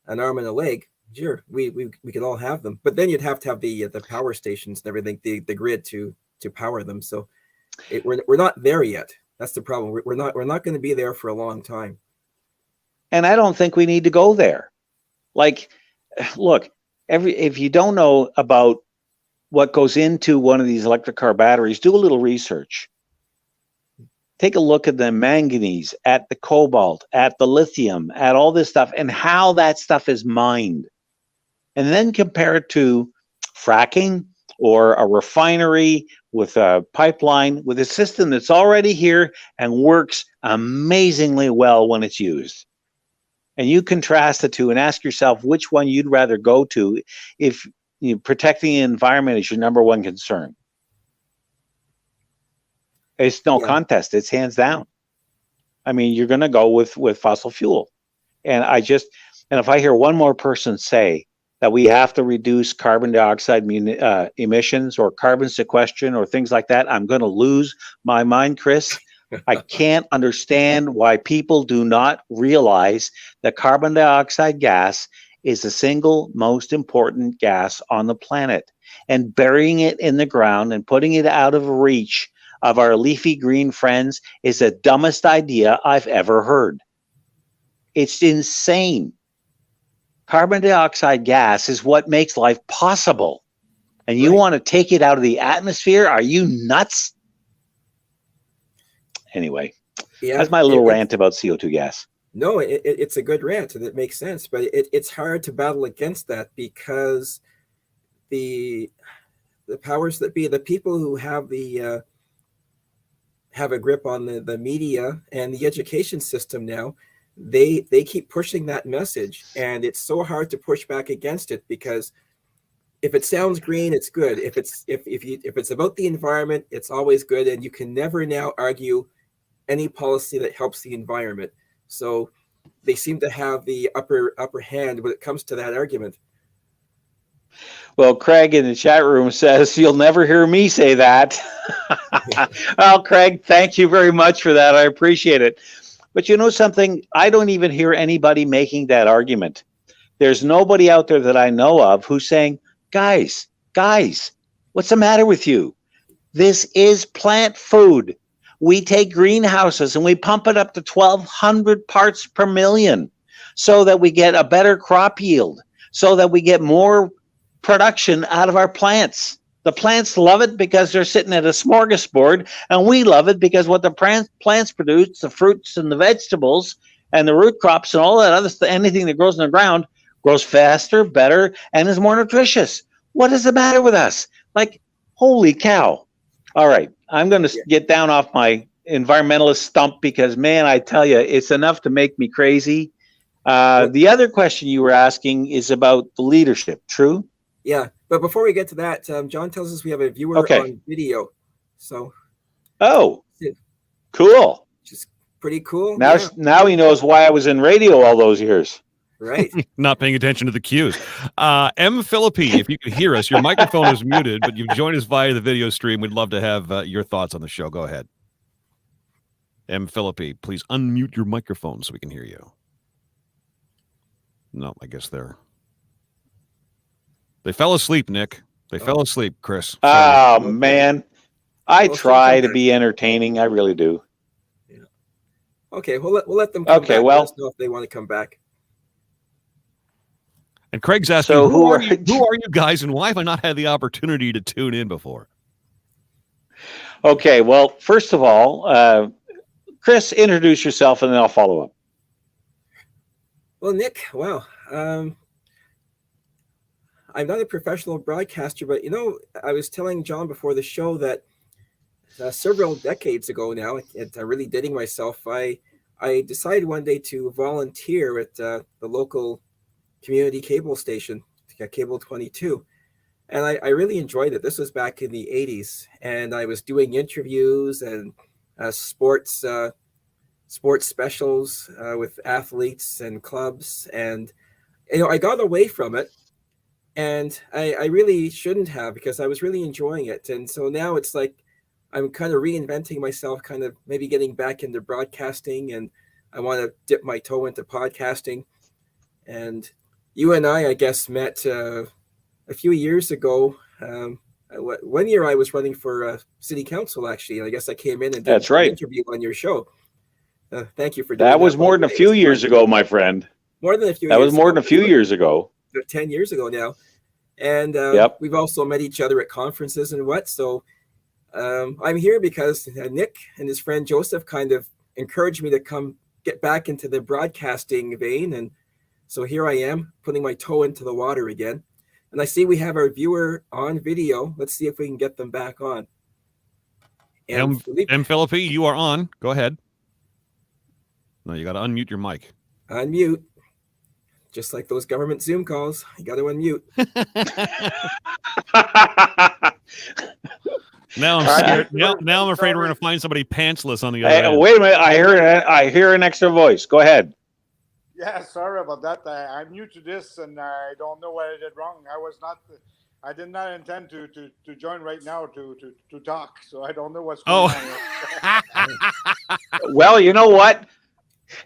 arm and a leg, sure, we could all have them. But then you'd have to have the power stations and everything, the grid to power them. So we're not there yet. That's the problem. We're not going to be there for a long time. And I don't think we need to go there. Like, look, if you don't know about what goes into one of these electric car batteries, do a little research. Take a look at the manganese, at the cobalt, at the lithium, at all this stuff, and how that stuff is mined. And then compare it to fracking or a refinery with a pipeline with a system that's already here and works amazingly well when it's used. And you contrast the two and ask yourself which one you'd rather go to if protecting the environment is your number one concern. It's no contest. It's hands down. I mean, you're going to go with fossil fuel. And if I hear one more person say that we have to reduce carbon dioxide emissions or carbon sequestration or things like that, I'm going to lose my mind, Chris. I can't understand why people do not realize that carbon dioxide gas is the single most important gas on the planet. And burying it in the ground and putting it out of reach of our leafy green friends is the dumbest idea I've ever heard. It's insane. Carbon dioxide gas is what makes life possible. And you want to take it out of the atmosphere? Are you nuts? Anyway, that's my little rant about CO2 gas. No, it's a good rant and it makes sense, but it's hard to battle against that because the powers that be, the people who have have a grip on the media and the education system now, they keep pushing that message, and it's so hard to push back against it because if it sounds green, it's good. If it's about the environment, it's always good, and you can never now argue any policy that helps the environment. So they seem to have the upper hand when it comes to that argument. Well, Craig in the chat room says you'll never hear me say that. Well, Craig, thank you very much for that. I appreciate it. But you know something? I don't even hear anybody making that argument. There's nobody out there that I know of who's saying, guys, what's the matter with you? This is plant food. We take greenhouses and we pump it up to 1,200 parts per million so that we get a better crop yield, so that we get more production out of our plants. The plants love it because they're sitting at a smorgasbord, and we love it because what the plants produce, the fruits and the vegetables and the root crops and all that other stuff, anything that grows in the ground grows faster, better, and is more nutritious. What is the matter with us? Like, holy cow. All right, I'm going to get down off my environmentalist stump because, man, I tell you, it's enough to make me crazy. The other question you were asking is about the leadership, true? Yeah, but before we get to that, John tells us we have a viewer on video. So. Oh, cool. Just pretty cool. Now he knows why I was in radio all those years. Right. Not paying attention to the cues. M. Philippi, if you can hear us, your microphone is muted, but you've joined us via the video stream. We'd love to have your thoughts on the show. Go ahead. M. Philippi, please unmute your microphone so we can hear you. No, I guess they fell asleep, Nick. They fell asleep, Chris. Oh, man. I try to be entertaining. I really do. Yeah. Okay, we'll let them come back. Let us know if they want to come back. And Craig's asking, so who are you guys, and why have I not had the opportunity to tune in before? Okay, well, first of all, Chris, introduce yourself, and then I'll follow up. Well, Nick, wow. I'm not a professional broadcaster, but, I was telling John before the show that several decades ago now, really dating myself, I decided one day to volunteer at the local community cable station, Cable 22. And I really enjoyed it. This was back in the 80s. And I was doing interviews and sports specials with athletes and clubs. And, I got away from it. And I really shouldn't have, because I was really enjoying it. And so now it's like I'm kind of reinventing myself, kind of maybe getting back into broadcasting. And I want to dip my toe into podcasting. And you and I guess, met a few years ago. One year I was running for city council, actually. And I guess I came in and did an interview on your show. Thank you for doing that. That was more than a few years ago, my friend. More than a few years ago. That was more than a few years ago. 10 years ago now. And we've also met each other at conferences and what. So I'm here because Nick and his friend Joseph kind of encouraged me to come get back into the broadcasting vein. And so here I am, putting my toe into the water again. And I see we have our viewer on video. Let's see if we can get them back on. And Philippi, you are on. Go ahead. No, you got to unmute your mic. Unmute. Just like those government Zoom calls, you got to unmute. Now I'm scared. Now I'm afraid we're going to find somebody pantsless on the other end. Wait a minute. I hear an extra voice. Go ahead. Yeah, sorry about that. I'm new to this, and I don't know what I did wrong. I did not intend to join right now to talk, so I don't know what's going on. Well, you know what?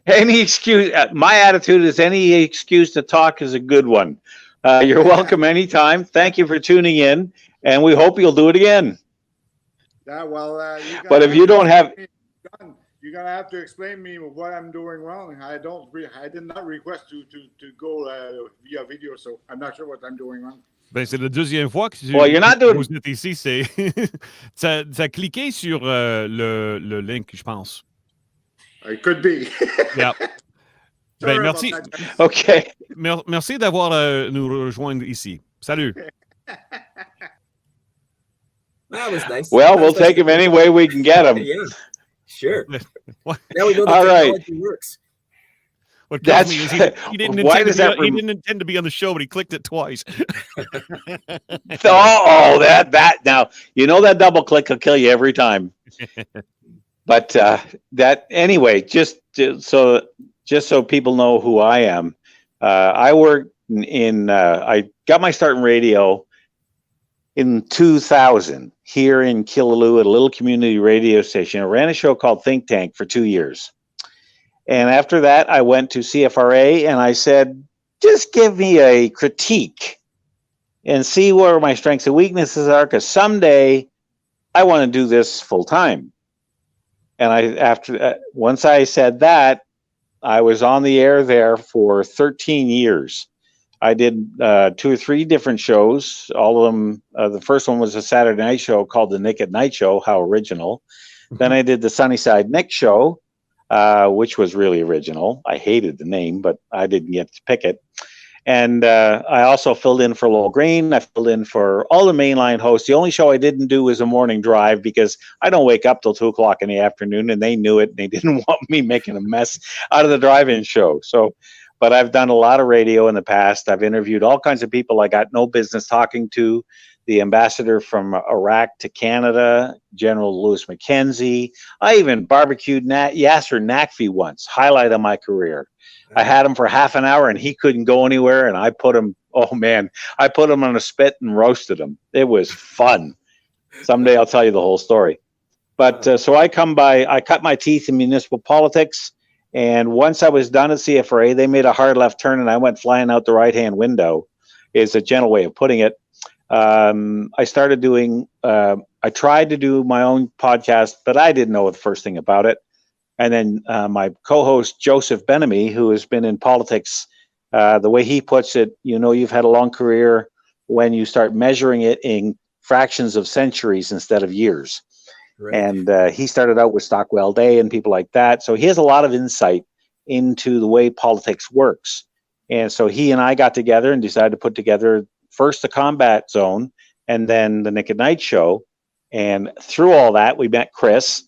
Any excuse. My attitude is any excuse to talk is a good one. You're welcome anytime. Thank you for tuning in, and we hope you'll do it again. Yeah, well, but if you don't have, you're gonna have to explain me what I'm doing wrong. I did not request to go via video, so I'm not sure what I'm doing wrong. Ben, c'est la deuxième fois que you're not doing... vous êtes ici. Ça cliqué sur le link, je pense. It could be. Yeah. Ben, merci. Okay. Merci d'avoir nous rejoindre ici. Salut. That was nice. Well, we'll take him any way we can get him. Yeah, sure. What? Now we know the All technology works. What kills me is he didn't intend to be on the show, but he clicked it twice. That now that double click will kill you every time. But that anyway, just so people know who I am, I worked in. I got my start in radio in 2000 here in Killaloe at a little community radio station. I ran a show called Think Tank for 2 years. And after that, I went to CFRA and I said, just give me a critique and see where my strengths and weaknesses are, because someday I want to do this full time. And once I said that, I was on the air there for 13 years. I did 2 or 3 different shows. All of them. The first one was a Saturday night show called the Nick at Night Show. How original. Then I did the Sunnyside Nick show. which was really original. I hated the name, but I didn't get to pick it. And I also filled in for Lowell Green. I filled in for all the mainline hosts. The only show I didn't do was a morning drive because I don't wake up till 2:00 in the afternoon, and they knew it. And they didn't want me making a mess out of the drive-in show. So, but I've done a lot of radio in the past. I've interviewed all kinds of people I got no business talking to. The ambassador from Iraq to Canada, General Louis McKenzie. I even barbecued Yasser Naqvi once, highlight of my career. I had him for half an hour and he couldn't go anywhere. And I put him, I put him on a spit and roasted him. It was fun. Someday I'll tell you the whole story. But so I cut my teeth in municipal politics. And once I was done at CFRA, they made a hard left turn and I went flying out the right-hand window, is a gentle way of putting it. I started doing, I tried to do my own podcast, but I didn't know the first thing about it. And then my co-host, Joseph Benamy, who has been in politics, the way he puts it, you've had a long career when you start measuring it in fractions of centuries instead of years. Right. And he started out with Stockwell Day and people like that. So he has a lot of insight into the way politics works. And so he and I got together and decided to put together first the Combat Zone and then the Nick at Night show. And through all that, we met Chris.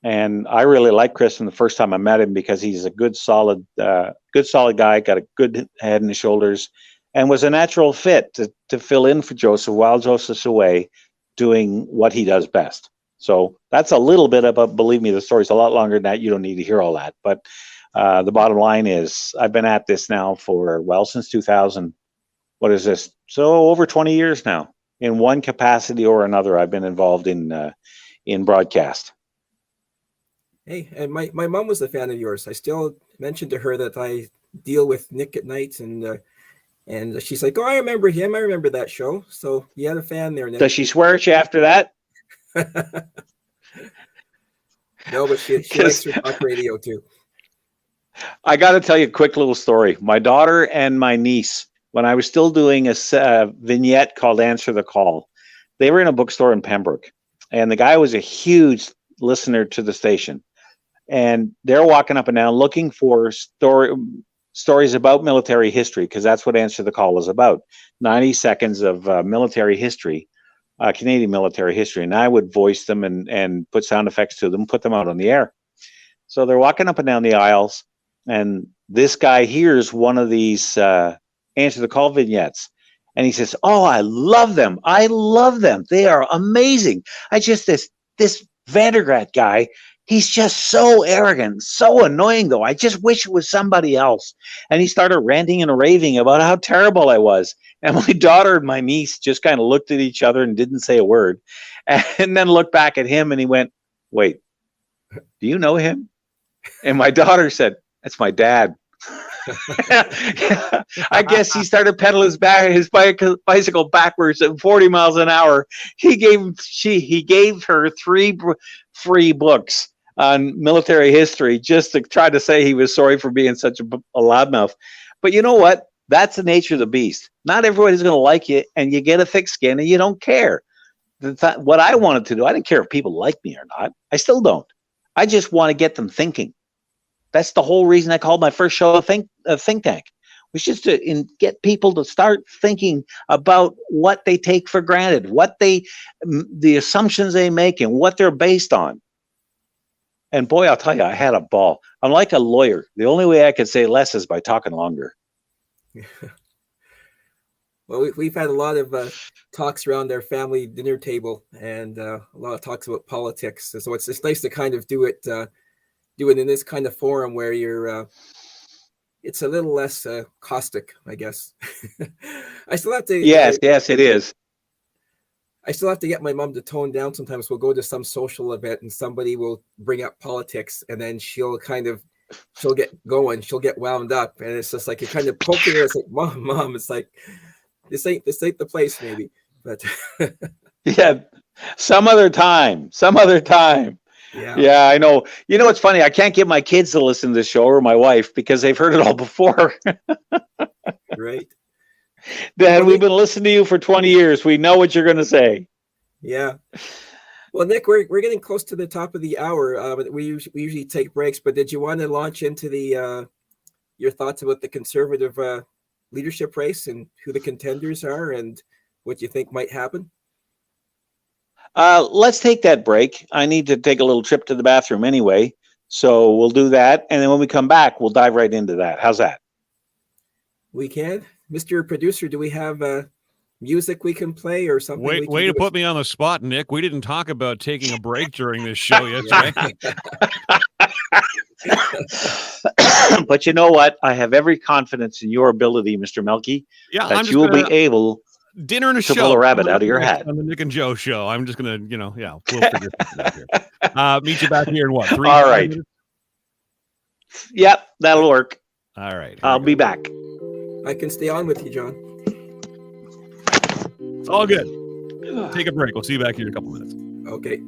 And I really liked Chris from the first time I met him because he's a good, solid guy, got a good head and shoulders, and was a natural fit to fill in for Joseph while Joseph's away doing what he does best. So that's a little bit about, believe me, the story's a lot longer than that. You don't need to hear all that. But the bottom line is I've been at this now for, since 2000. What is this? So over 20 years now. In one capacity or another, I've been involved in broadcast. Hey, and my mom was a fan of yours. I still mentioned to her that I deal with Nick at Night, and she's like, "Oh, I remember him. I remember that show." So you had a fan there, Nick. Does she swear at you after that? No, but she likes her talk radio too. I got to tell you a quick little story. My daughter and my niece, when I was still doing a vignette called Answer the Call, they were in a bookstore in Pembroke, and the guy was a huge listener to the station. And they're walking up and down looking for stories about military history, because that's what Answer the Call was about. 90 seconds of military history, Canadian military history. And I would voice them and put sound effects to them, put them out on the air. So they're walking up and down the aisles, and this guy hears one of these Answer the Call vignettes. And he says, "Oh, I love them. I love them. They are amazing. This Vandergragt guy, he's just so arrogant, so annoying, though. I just wish it was somebody else." And he started ranting and raving about how terrible I was. And my daughter and my niece just kind of looked at each other and didn't say a word. And then looked back at him and he went, "Wait, do you know him?" And my daughter said, "That's my dad." I guess he started pedaling his bicycle backwards at 40 miles an hour. He gave her 3 free books on military history just to try to say he was sorry for being such a loudmouth. But you know what? That's the nature of the beast. Not everybody's going to like you, and you get a thick skin, and you don't care. What I wanted to do, I didn't care if people like me or not. I still don't. I just want to get them thinking. That's the whole reason I called my first show a think tank, was just to get people to start thinking about what they take for granted, the assumptions they make, and what they're based on. And boy, I'll tell you, I had a ball. I'm like a lawyer. The only way I could say less is by talking longer. Well, we've had a lot of talks around our family dinner table, and a lot of talks about politics. So it's nice to kind of do it in this kind of forum where you're it's a little less caustic, I guess. I still have to yes it is. I still have to get my mom to tone down. Sometimes we'll go to some social event and somebody will bring up politics, and then she'll get going, she'll get wound up, and it's just like you're kind of poking her. It's like, mom, it's like this ain't the place, maybe. But yeah, some other time. Yeah, I know. You know, it's funny. I can't get my kids to listen to this show, or my wife, because they've heard it all before. Right. Dad, we've been listening to you for 20 years. We know what you're going to say. Yeah. Well, Nick, we're getting close to the top of the hour, but we usually take breaks. But did you want to launch into the your thoughts about the conservative leadership race and who the contenders are and what you think might happen? Let's take that break. I need to take a little trip to the bathroom anyway, so we'll do that. And then when we come back, we'll dive right into that. How's that? We can. Mr. Producer, do we have music we can play or something? Way to put me on the spot, Nick. We didn't talk about taking a break during this show yesterday. But you know what? I have every confidence in your ability, Mr. Melky, Yeah, that you will be able dinner and a to show. pull a rabbit out of your hat. On the Nick and Joe show. I'm just gonna, we'll figure something out here. Meet you back here in what? 3 All right. minutes? Yep, that'll work. All right. I'll be back. I can stay on with you, John. It's all good. Take a break. We'll see you back here in a couple minutes. Okay.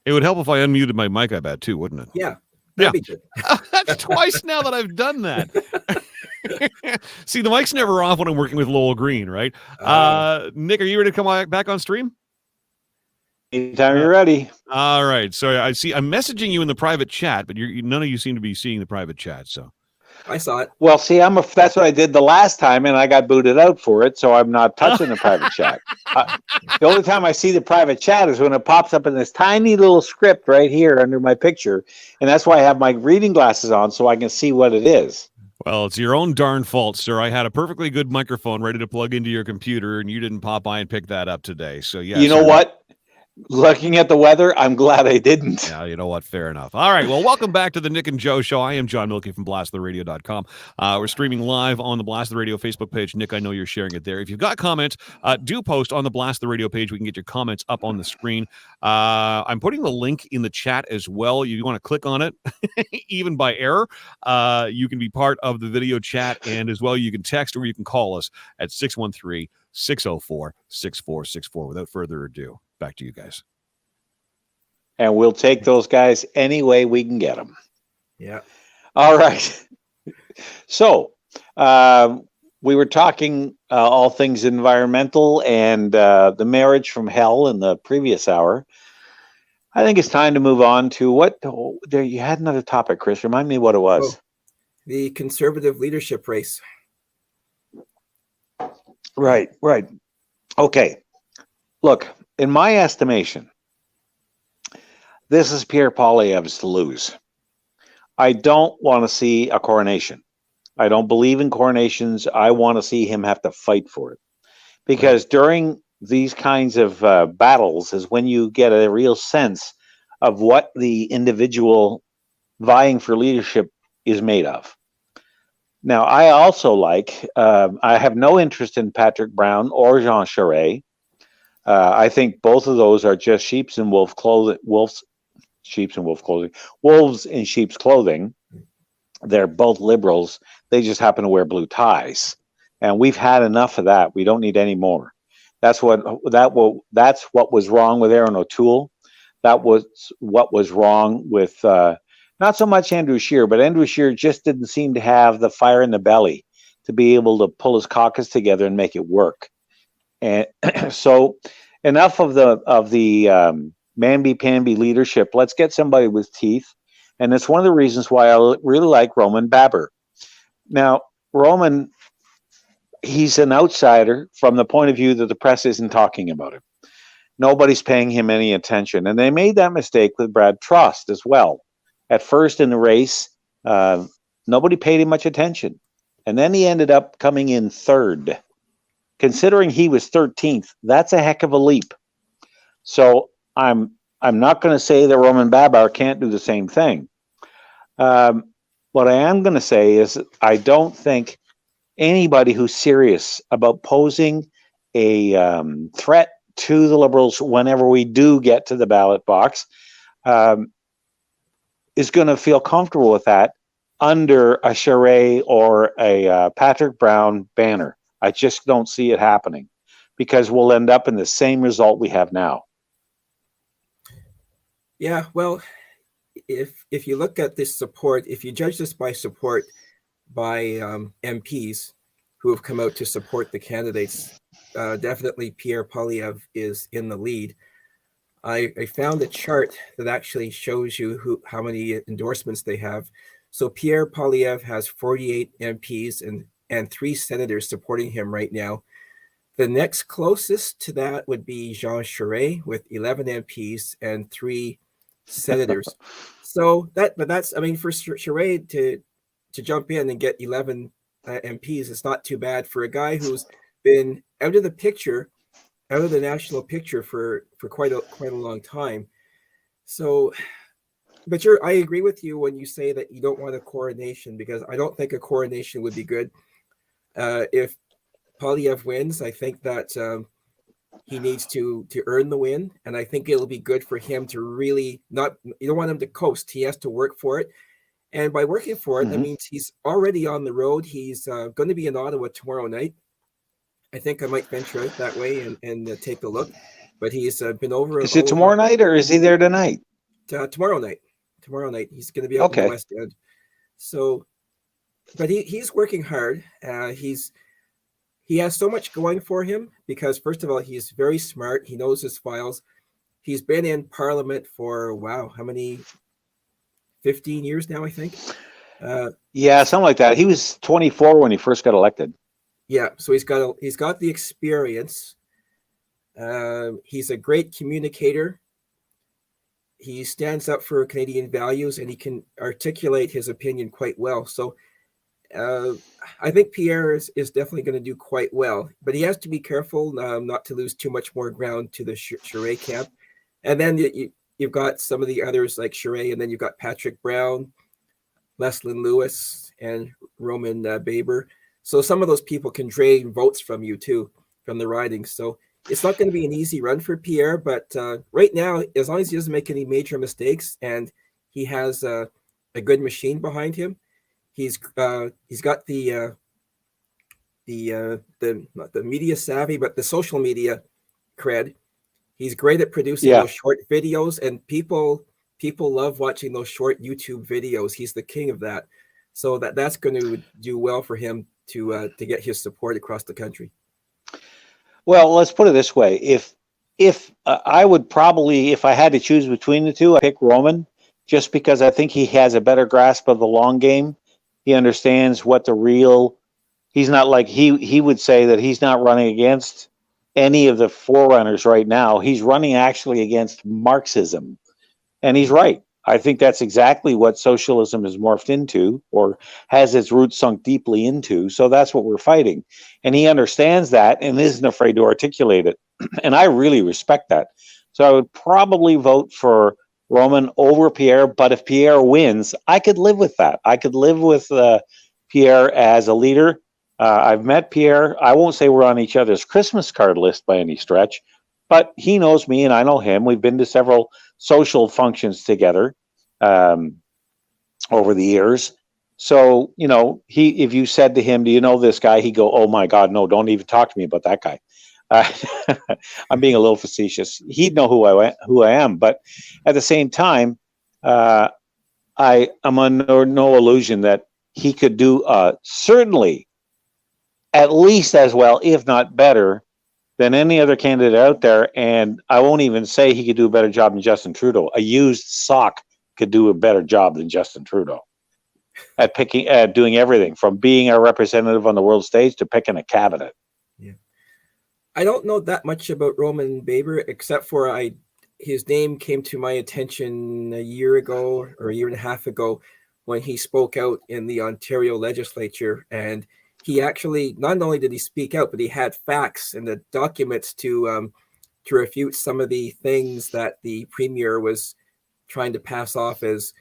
It would help if I unmuted my mic, I bet, too, wouldn't it? Yeah, that'd be good. That's twice now that I've done that. See, the mic's never off when I'm working with Lowell Green, right? Nick, are you ready to come back on stream? Anytime you're ready. All right. So I see I'm messaging you in the private chat, but none of you seem to be seeing the private chat. So I saw it. Well, see, that's what I did the last time, and I got booted out for it, so I'm not touching the private chat. The only time I see the private chat is when it pops up in this tiny little script right here under my picture, and that's why I have my reading glasses on so I can see what it is. Well, it's your own darn fault, sir. I had a perfectly good microphone ready to plug into your computer, and you didn't pop by and pick that up today. So, yeah. You know what? Looking at the weather, I'm glad I didn't. Yeah, you know what? Fair enough. All right. Well, welcome back to the Nick and Joe Show. I am John Milkey from blasttheradio.com. We're streaming live on the Blast the Radio Facebook page. Nick, I know you're sharing it there. If you've got comments, do post on the Blast the Radio page. We can get your comments up on the screen. I'm putting the link in the chat as well. You want to click on it, even by error. You can be part of the video chat, and as well, you can text or you can call us at 613-604-6464. Without further ado, back to you guys. And we'll take those guys any way we can get them. Yeah. All right. So we were talking all things environmental and the marriage from hell in the previous hour. I think it's time to move on to there you had another topic, Chris. Remind me what it was. Oh, the conservative leadership race. Right. Okay. Look, in my estimation, this is Pierre Poilievre's to lose. I don't want to see a coronation. I don't believe in coronations. I want to see him have to fight for it. Because during these kinds of battles is when you get a real sense of what the individual vying for leadership is made of. Now, I also I have no interest in Patrick Brown or Jean Charest. I think both of those are just wolves in sheep's clothing. They're both liberals. They just happen to wear blue ties, and we've had enough of that. We don't need any more. That's what was wrong with Aaron O'Toole. That was what was wrong with not so much Andrew Scheer, but Andrew Scheer just didn't seem to have the fire in the belly to be able to pull his caucus together and make it work. And so enough of the mamby-pamby leadership. Let's get somebody with teeth. And it's one of the reasons why I really like Roman Baber. Now, Roman, he's an outsider from the point of view that the press isn't talking about him. Nobody's paying him any attention. And they made that mistake with Brad Trost as well. At first in the race, nobody paid him much attention. And then he ended up coming in third. Considering he was 13th, that's a heck of a leap. So I'm not going to say that Roman Baber can't do the same thing. What I am going to say is I don't think anybody who's serious about posing a threat to the Liberals whenever we do get to the ballot box is going to feel comfortable with that under a Charest or a Patrick Brown banner. I just don't see it happening because we'll end up in the same result we have now. Yeah, well, if you look at this support, if you judge this by support by MPs who have come out to support the candidates, definitely Pierre Poilievre is in the lead. I found a chart that actually shows you how many endorsements they have. So Pierre Poilievre has 48 MPs and 3 senators supporting him right now. The next closest to that would be Jean Charest with 11 MPs and 3 senators. So that's I mean, for Charest to jump in and get 11 MPs, it's not too bad for a guy who's been out of the picture, out of the national picture for quite a long time. So, but I agree with you when you say that you don't want a coronation, because I don't think a coronation would be good. If Poilievre wins, I think that he needs to earn the win, and I think it'll be good for him to really you don't want him to coast. He has to work for it, and by working for it, that means he's already on the road. He's going to be in Ottawa tomorrow night. I think I might venture out that way and take a look, but he's been over. Is it tomorrow night or is he there tonight? tomorrow night. Tomorrow night, he's going to be out in the Okay. West End. So, but he's working hard. He has so much going for him because, first of all, he's very smart. He knows his files. He's been in Parliament for, wow, how many? 15 years now, I think. Yeah, something like that. He was 24 when he first got elected. Yeah, so he's got the experience. He's a great communicator. He stands up for Canadian values, and he can articulate his opinion quite well. So I think Pierre is definitely going to do quite well, but he has to be careful not to lose too much more ground to the Charest camp. And then you've got some of the others like Charest, and then you've got Patrick Brown, Leslyn Lewis, and Roman Baber. So some of those people can drain votes from you too, from the ridings. So it's not going to be an easy run for Pierre, but right now, as long as he doesn't make any major mistakes and he has a good machine behind him, he's got the not the media savvy, but the social media cred. He's great at producing those short videos, and people love watching those short YouTube videos. He's the king of that. So that's going to do well for him to get his support across the country. Well, let's put it this way: if I would probably, if I had to choose between the two, I'd pick Roman, just because I think he has a better grasp of the long game. He understands what the real. He's not like he would say that he's not running against any of the forerunners right now. He's running actually against Marxism, and he's right. I think that's exactly what socialism has morphed into, or has its roots sunk deeply into. So that's what we're fighting. And he understands that and isn't afraid to articulate it. And I really respect that. So I would probably vote for Roman over Pierre. But if Pierre wins, I could live with that. I could live with Pierre as a leader. I've met Pierre. I won't say we're on each other's Christmas card list by any stretch, but he knows me and I know him. We've been to several social functions together over the years. So, you know, if you said to him, do you know this guy? He'd go, oh my God, no, don't even talk to me about that guy. I'm being a little facetious. He'd know who I am. But at the same time, I am under no illusion that he could do certainly at least as well, if not better, than any other candidate out there. And I won't even say he could do a better job than Justin Trudeau. A used sock could do a better job than Justin Trudeau at doing everything from being a representative on the world stage to picking a cabinet. Yeah, I don't know that much about Roman Baber, except for his name came to my attention a year ago or a year and a half ago when he spoke out in the Ontario legislature. And he actually, not only did he speak out, but he had facts and the documents to refute some of the things that the premier was trying to pass off as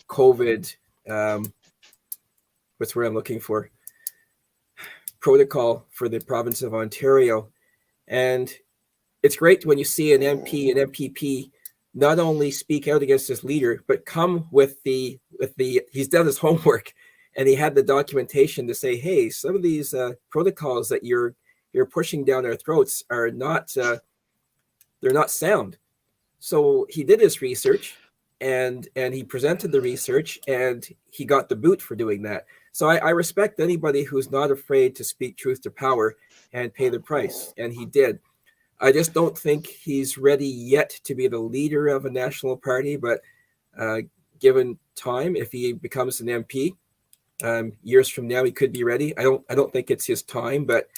COVID. What's where I'm looking for? Protocol for the province of Ontario. And it's great when you see an MP and MPP not only speak out against his leader, but come with he's done his homework. And he had the documentation to say, hey, some of these protocols that you're pushing down our throats are not, they're not sound. So he did his research and he presented the research and he got the boot for doing that. So I respect anybody who's not afraid to speak truth to power and pay the price. And he did. I just don't think he's ready yet to be the leader of a national party, but given time, if he becomes an MP, years from now, he could be ready. I don't think it's his time, but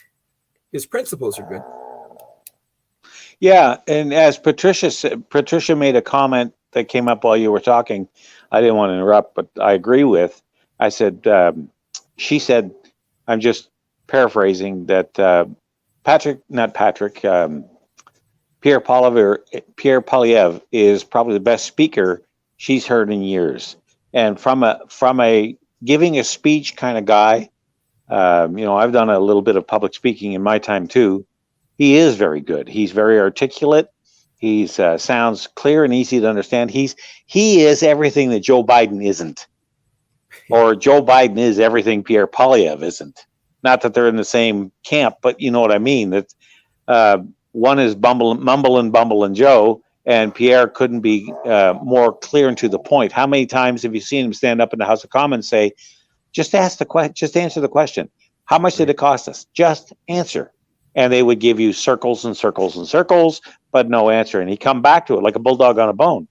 his principles are good. Yeah, and as Patricia said, Patricia made a comment that came up while you were talking. I didn't want to interrupt, but I agree with. I said, she said, I'm just paraphrasing that Pierre Poilievre is probably the best speaker she's heard in years. And from a giving a speech kind of guy, I've done a little bit of public speaking in my time too. He is very good. He's very articulate. He sounds clear and easy to understand. He is everything that Joe Biden isn't, or Joe Biden is everything Pierre Poilievre isn't. Not that they're in the same camp, but you know what I mean. That one is Mumble and Joe, And Pierre couldn't be more clear and to the point. How many times have you seen him stand up in the House of Commons say, just answer the question. How much did it cost us? Just answer. And they would give you circles and circles and circles, but no answer. And he'd come back to it like a bulldog on a bone.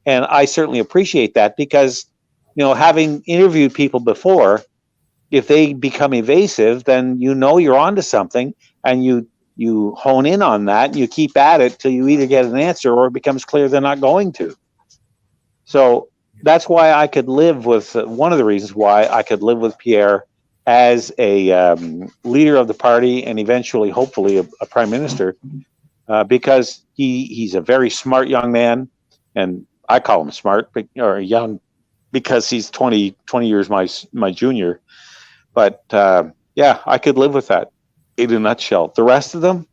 And I certainly appreciate that because, having interviewed people before, if they become evasive, then you're onto something, and you hone in on that and you keep at it till you either get an answer or it becomes clear they're not going to. So that's why I could live with one of the reasons why I could live with Pierre as a leader of the party and eventually, hopefully, a prime minister, because he's a very smart young man, and I call him smart or young because he's 20 years my junior. But yeah, I could live with that in a nutshell. The rest of them,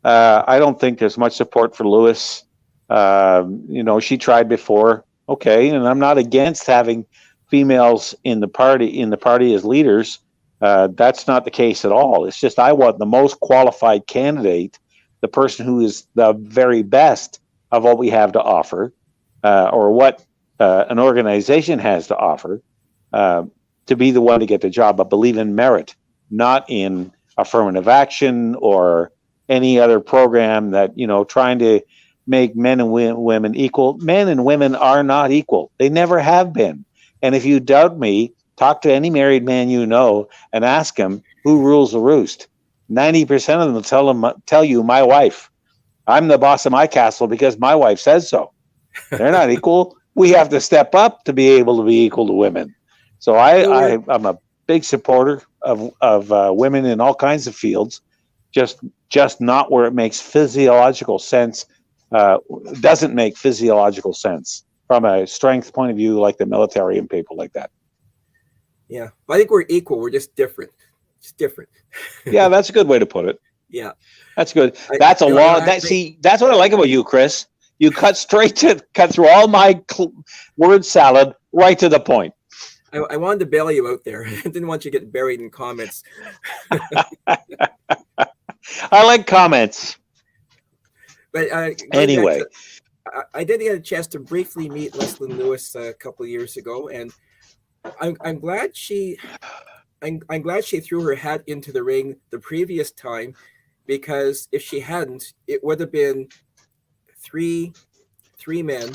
I don't think there's much support for Lewis. She tried before. Okay, and I'm not against having females in the party as leaders. That's not the case at all. It's just I want the most qualified candidate, the person who is the very best of what we have to offer, or what an organization has to offer, to be the one to get the job. But believe in merit, not in affirmative action or any other program that, trying to make men and women equal. Men and women are not equal. They never have been. And if you doubt me, talk to any married man and ask him who rules the roost. 90% of them will tell you my wife. I'm the boss of my castle because my wife says so. They're not equal. We have to step up to be able to be equal to women. So I'm a big supporter of women in all kinds of fields, just not where it makes physiological sense. Doesn't make physiological sense from a strength point of view, like the military and people like that. Yeah, I think we're equal. We're just different. It's different. Yeah, that's a good way to put it. Yeah, that's good. That's a long. That's what I like about you, Chris. You cut through all my word salad right to the point. I wanted to bail you out there. I didn't want you to get buried in comments. I like comments. But anyway, I did get a chance to briefly meet Leslyn Lewis a couple of years ago, and I'm glad she threw her hat into the ring the previous time, because if she hadn't, it would have been three men.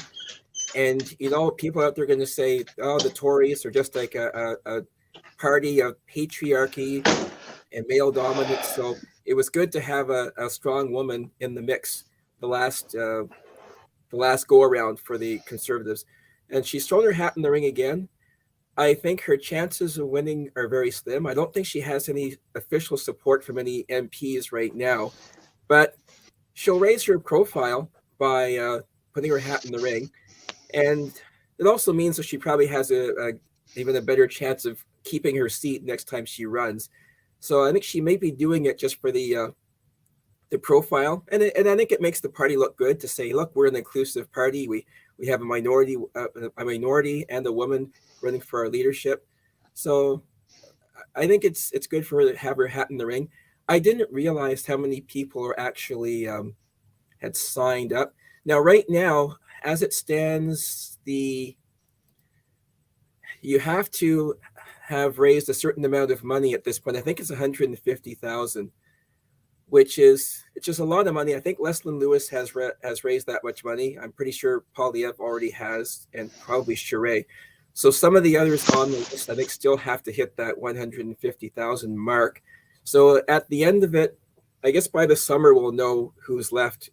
And people out there are going to say, "Oh, the Tories are just like a party of patriarchy and male dominance." So it was good to have a strong woman in the mix the last go around for the Conservatives, and she's thrown her hat in the ring again. I think her chances of winning are very slim. I don't think she has any official support from any MPs right now, but she'll raise her profile by putting her hat in the ring. And it also means that she probably has even a better chance of keeping her seat next time she runs. So I think she may be doing it just for the profile, and I think it makes the party look good to say, look, we're an inclusive party. We have a minority and a woman running for our leadership. So I think it's good for her to have her hat in the ring. I didn't realize how many people are actually had signed up. Now, right now, as it stands, you have to have raised a certain amount of money at this point. I think it's $150,000, which is a lot of money. I think Leslyn Lewis has raised that much money. I'm pretty sure Polyev already has, and probably Charest. So some of the others on the list, I think, still have to hit that 150,000 mark. So at the end of it, I guess by the summer we'll know who's left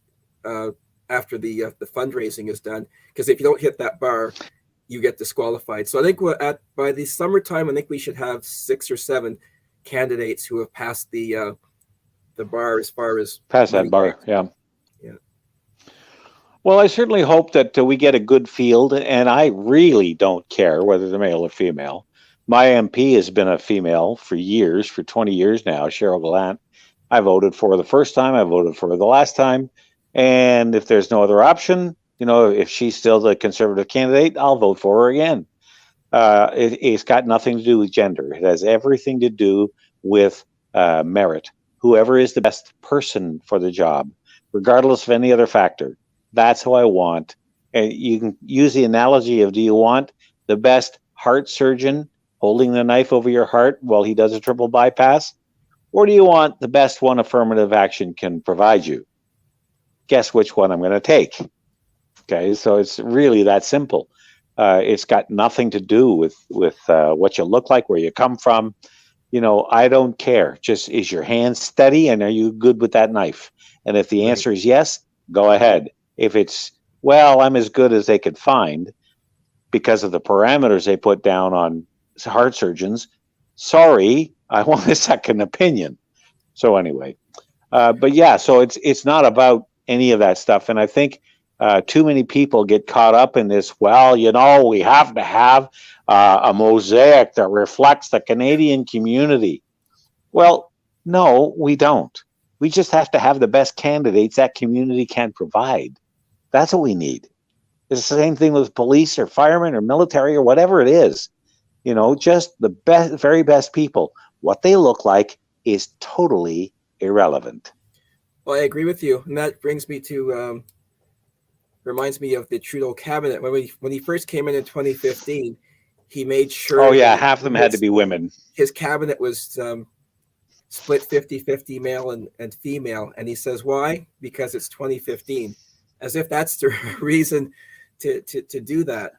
after the fundraising is done. Because if you don't hit that bar, you get disqualified. So I think by the summertime, I think we should have 6 or 7 candidates who have passed the bar as far as pass that bar. Yeah. Yeah. Well, I certainly hope that we get a good field, and I really don't care whether they're male or female. My MP has been a female for years, for 20 years now, Cheryl Gallant. I voted for her the first time. I voted for her the last time. And if there's no other option, if she's still the Conservative candidate, I'll vote for her again. It's got nothing to do with gender. It has everything to do with merit. Whoever is the best person for the job, regardless of any other factor. That's who I want. And you can use the analogy of, do you want the best heart surgeon holding the knife over your heart while he does a triple bypass? Or do you want the best one affirmative action can provide you? Guess which one I'm going to take. Okay, so it's really that simple. It's got nothing to do with what you look like, where you come from. I don't care. Just, is your hand steady, and are you good with that knife? And if the answer is yes, go ahead. If it's, well, I'm as good as they could find because of the parameters they put down on heart surgeons, sorry, I want a second opinion. So anyway, but yeah, so it's not about any of that stuff. And I think too many people get caught up in this. Well, we have to have a mosaic that reflects the Canadian community. Well, no, we don't. We just have to have the best candidates that community can provide. That's what we need. It's the same thing with police or firemen or military or whatever it is. Just the best, very best people. What they look like is totally irrelevant. Well, I agree with you, and that brings me to reminds me of the Trudeau cabinet when he first came in 2015. He made sure. Oh yeah, half of them had to be women. His cabinet was split 50-50 male and female, and he says why? Because it's 2015, as if that's the reason to do that.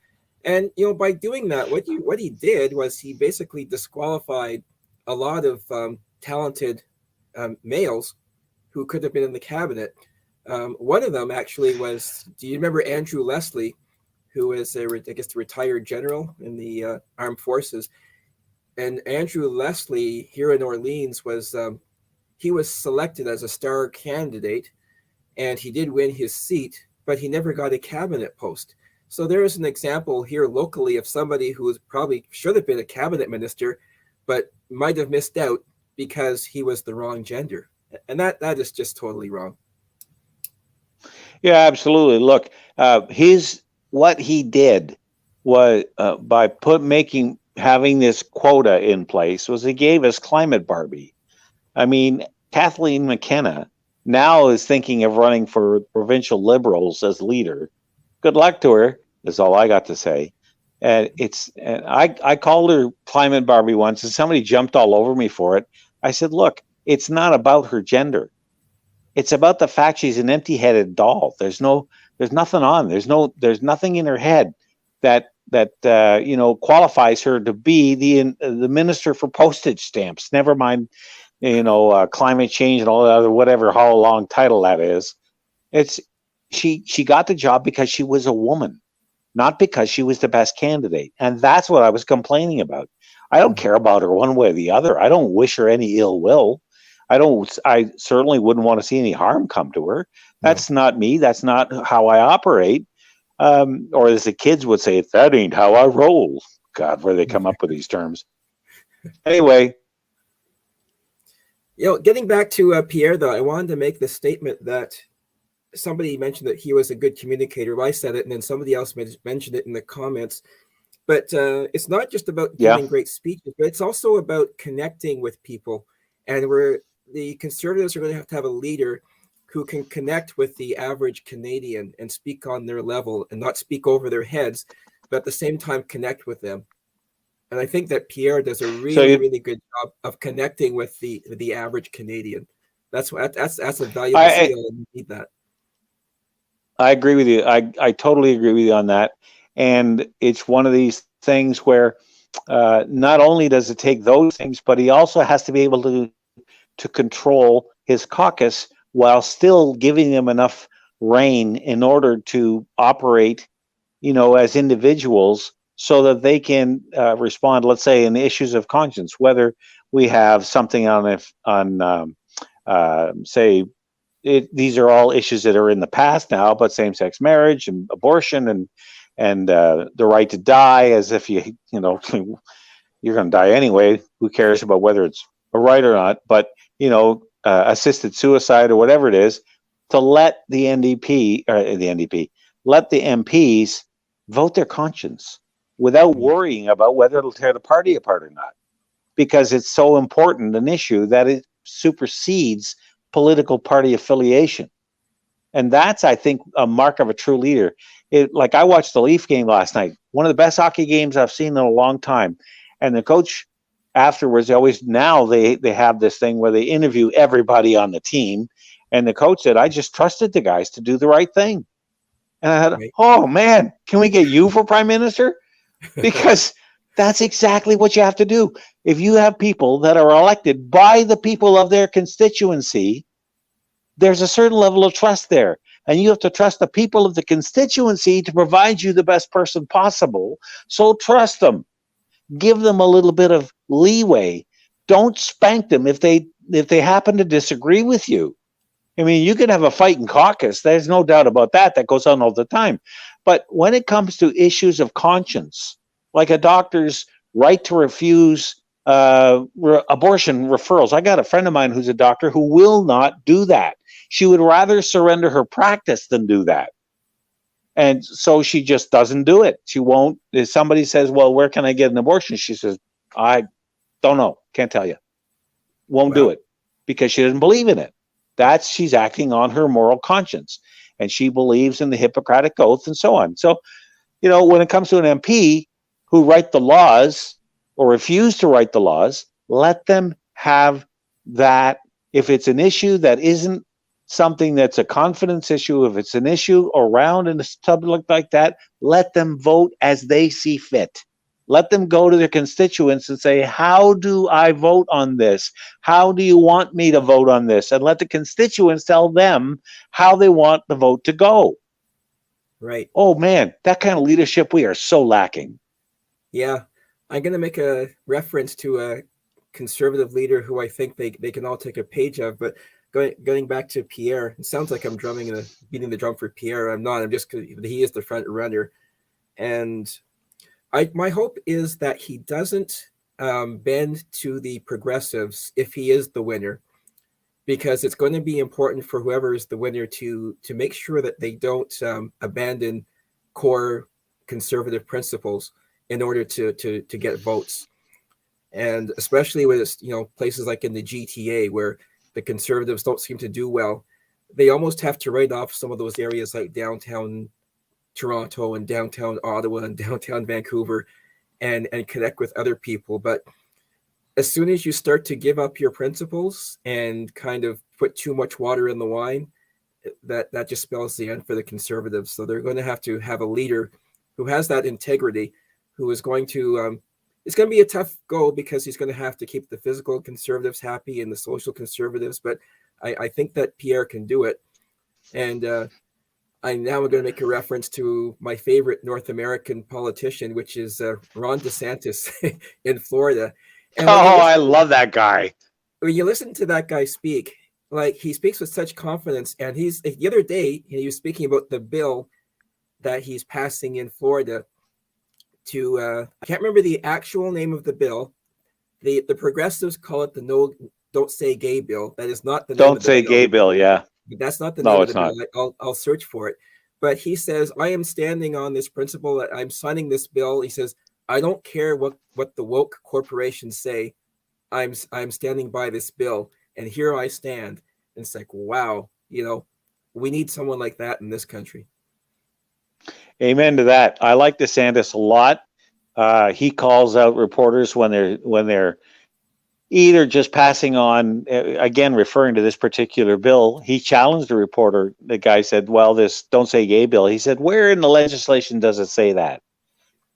And by doing that, what he did was he basically disqualified a lot of talented males who could have been in the cabinet. One of them actually was, do you remember Andrew Leslie, who is the retired general in the armed forces? And Andrew Leslie here in Orleans he was selected as a star candidate, and he did win his seat, but he never got a cabinet post. So there is an example here locally of somebody who probably should have been a cabinet minister, but might have missed out because he was the wrong gender. And that is just totally wrong. Yeah, absolutely. Look, what he did was by having this quota in place was he gave us Climate Barbie. I mean, Kathleen McKenna now is thinking of running for provincial Liberals as leader. Good luck to her, is all I got to say. And I called her Climate Barbie once, and somebody jumped all over me for it. I said, look, it's not about her gender. It's about the fact she's an empty-headed doll. There's nothing on. There's nothing in her head that qualifies her to be the minister for postage stamps. Never mind, climate change and all that other whatever how long title that is. She got the job because she was a woman, not because she was the best candidate. And that's what I was complaining about. I don't care about her one way or the other. I don't wish her any ill will. I certainly wouldn't want to see any harm come to her. That's not me. That's not how I operate. Or as the kids would say, that ain't how I roll. God, where they come up with these terms. Anyway. Getting back to Pierre, though, I wanted to make the statement that somebody mentioned that he was a good communicator. Well, I said it, and then somebody else mentioned it in the comments. But it's not just about giving great speeches, but it's also about connecting with people. And the Conservatives are going to have a leader who can connect with the average Canadian and speak on their level and not speak over their heads, but at the same time connect with them. And I think that Pierre does a really good job of connecting with the average Canadian. That's a valuable skill, and you need that. I agree with you. I totally agree with you on that. And it's one of these things where not only does it take those things, but he also has to be able to control his caucus while still giving them enough rein in order to operate, as individuals, so that they can respond, let's say, in issues of conscience, whether we have something these are all issues that are in the past now, but same-sex marriage and abortion and the right to die, as if you're going to die anyway. Who cares about whether it's a right or not? But assisted suicide or whatever it is, to let the let the MPs vote their conscience without worrying about whether it'll tear the party apart or not, because it's so important an issue that it supersedes political party affiliation. And that's, I think, a mark of a true leader. Like I watched the Leaf game last night, one of the best hockey games I've seen in a long time. And the coach afterwards, they have this thing where they interview everybody on the team. And the coach said, I just trusted the guys to do the right thing. And I thought, oh man, can we get you for prime minister? Because that's exactly what you have to do. If you have people that are elected by the people of their constituency, there's a certain level of trust there. And you have to trust the people of the constituency to provide you the best person possible. So trust them. Give them a little bit of leeway. Don't spank them if they happen to disagree with you. I mean, you can have a fight in caucus. There's no doubt about that. That goes on all the time. But when it comes to issues of conscience, like a doctor's right to refuse abortion referrals, I got a friend of mine who's a doctor who will not do that. She would rather surrender her practice than do that. And so she just doesn't do it. She won't. If somebody says, well, where can I get an abortion? She says, I don't know. Can't tell you. Won't do it because she doesn't believe in it. She's acting on her moral conscience, and she believes in the Hippocratic Oath and so on. So, when it comes to an MP who write the laws or refuse to write the laws, let them have that. If it's an issue that isn't something that's a confidence issue, if it's an issue around in a subject like that, let them vote as they see fit. Let them go to their constituents and say, how do I vote on this? How do you want me to vote on this? And let the constituents tell them how they want the vote to go. Right. Oh, man, that kind of leadership we are so lacking. Yeah. I'm going to make a reference to a conservative leader who I think they can all take a page of. But going back to Pierre, it sounds like I'm beating the drum for Pierre. I'm not. I'm just, he is the front runner. And my hope is that he doesn't bend to the progressives if he is the winner, because it's going to be important for whoever is the winner to make sure that they don't abandon core conservative principles in order to get votes. And especially with places like in the GTA where the conservatives don't seem to do well, they almost have to write off some of those areas like downtown Toronto and downtown Ottawa and downtown Vancouver and connect with other people. But as soon as you start to give up your principles and kind of put too much water in the wine, that just spells the end for the conservatives. So they're going to have a leader who has that integrity, who is going to it's going to be a tough go because he's going to have to keep the physical conservatives happy and the social conservatives. But I think that Pierre can do it. And I'm going to make a reference to my favorite North American politician, which is Ron DeSantis in Florida. And I love that guy. When you listen to that guy speak, like he speaks with such confidence. And the other day, he was speaking about the bill that he's passing in Florida to, I can't remember the actual name of the bill. The progressives call it the Don't Say Gay bill. That is not the name Don't Say Gay bill, yeah. But that's not the name No, of it's the not. bill. I'll search for it. But he says, I am standing on this principle that I'm signing this bill. He says, I don't care what the woke corporations say. I'm standing by this bill. And here I stand. And it's like, wow, we need someone like that in this country. Amen to that. I like DeSantis a lot. He calls out reporters when they're either just passing on, again, referring to this particular bill. He challenged a reporter. The guy said, well, this Don't Say Gay bill. He said, where in the legislation does it say that?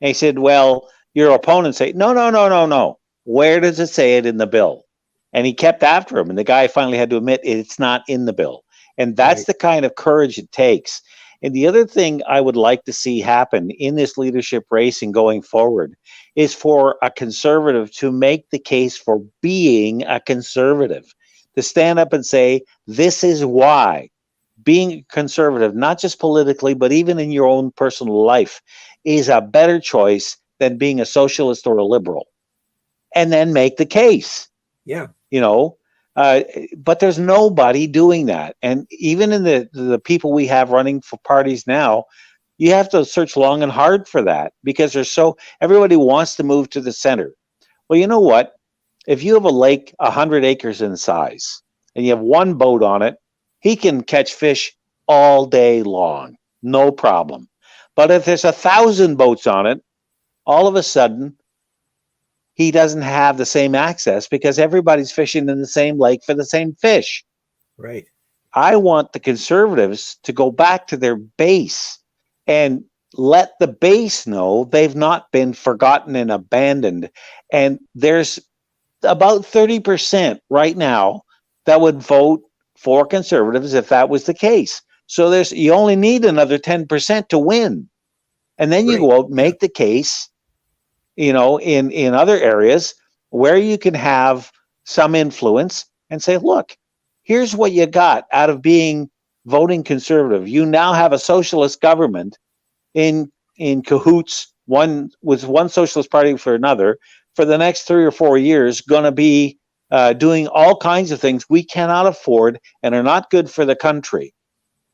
And he said, well, your opponents say, no. Where does it say it in the bill? And he kept after him. And the guy finally had to admit it's not in the bill. And that's Right. the kind of courage it takes. And the other thing I would like to see happen in this leadership race and going forward is for a conservative to make the case for being a conservative, to stand up and say, this is why being conservative, not just politically, but even in your own personal life, is a better choice than being a socialist or a liberal. And then make the case. Yeah. But there's nobody doing that. And even in the people we have running for parties now, you have to search long and hard for that because everybody wants to move to the center. Well, you know what? If you have a lake 100 acres in size and you have one boat on it, he can catch fish all day long, no problem. But if there's 1,000 boats on it, all of a sudden he doesn't have the same access because everybody's fishing in the same lake for the same fish. Right. I want the Conservatives to go back to their base and let the base know they've not been forgotten and abandoned. And there's about 30% right now that would vote for Conservatives if that was the case. So you only need another 10% to win. And then you Right. go out and make the case, in other areas where you can have some influence and say, look, here's what you got out of being voting Conservative. You now have a socialist government in cahoots, one with one socialist party for another, for the next 3 or 4 years, going to be doing all kinds of things we cannot afford and are not good for the country.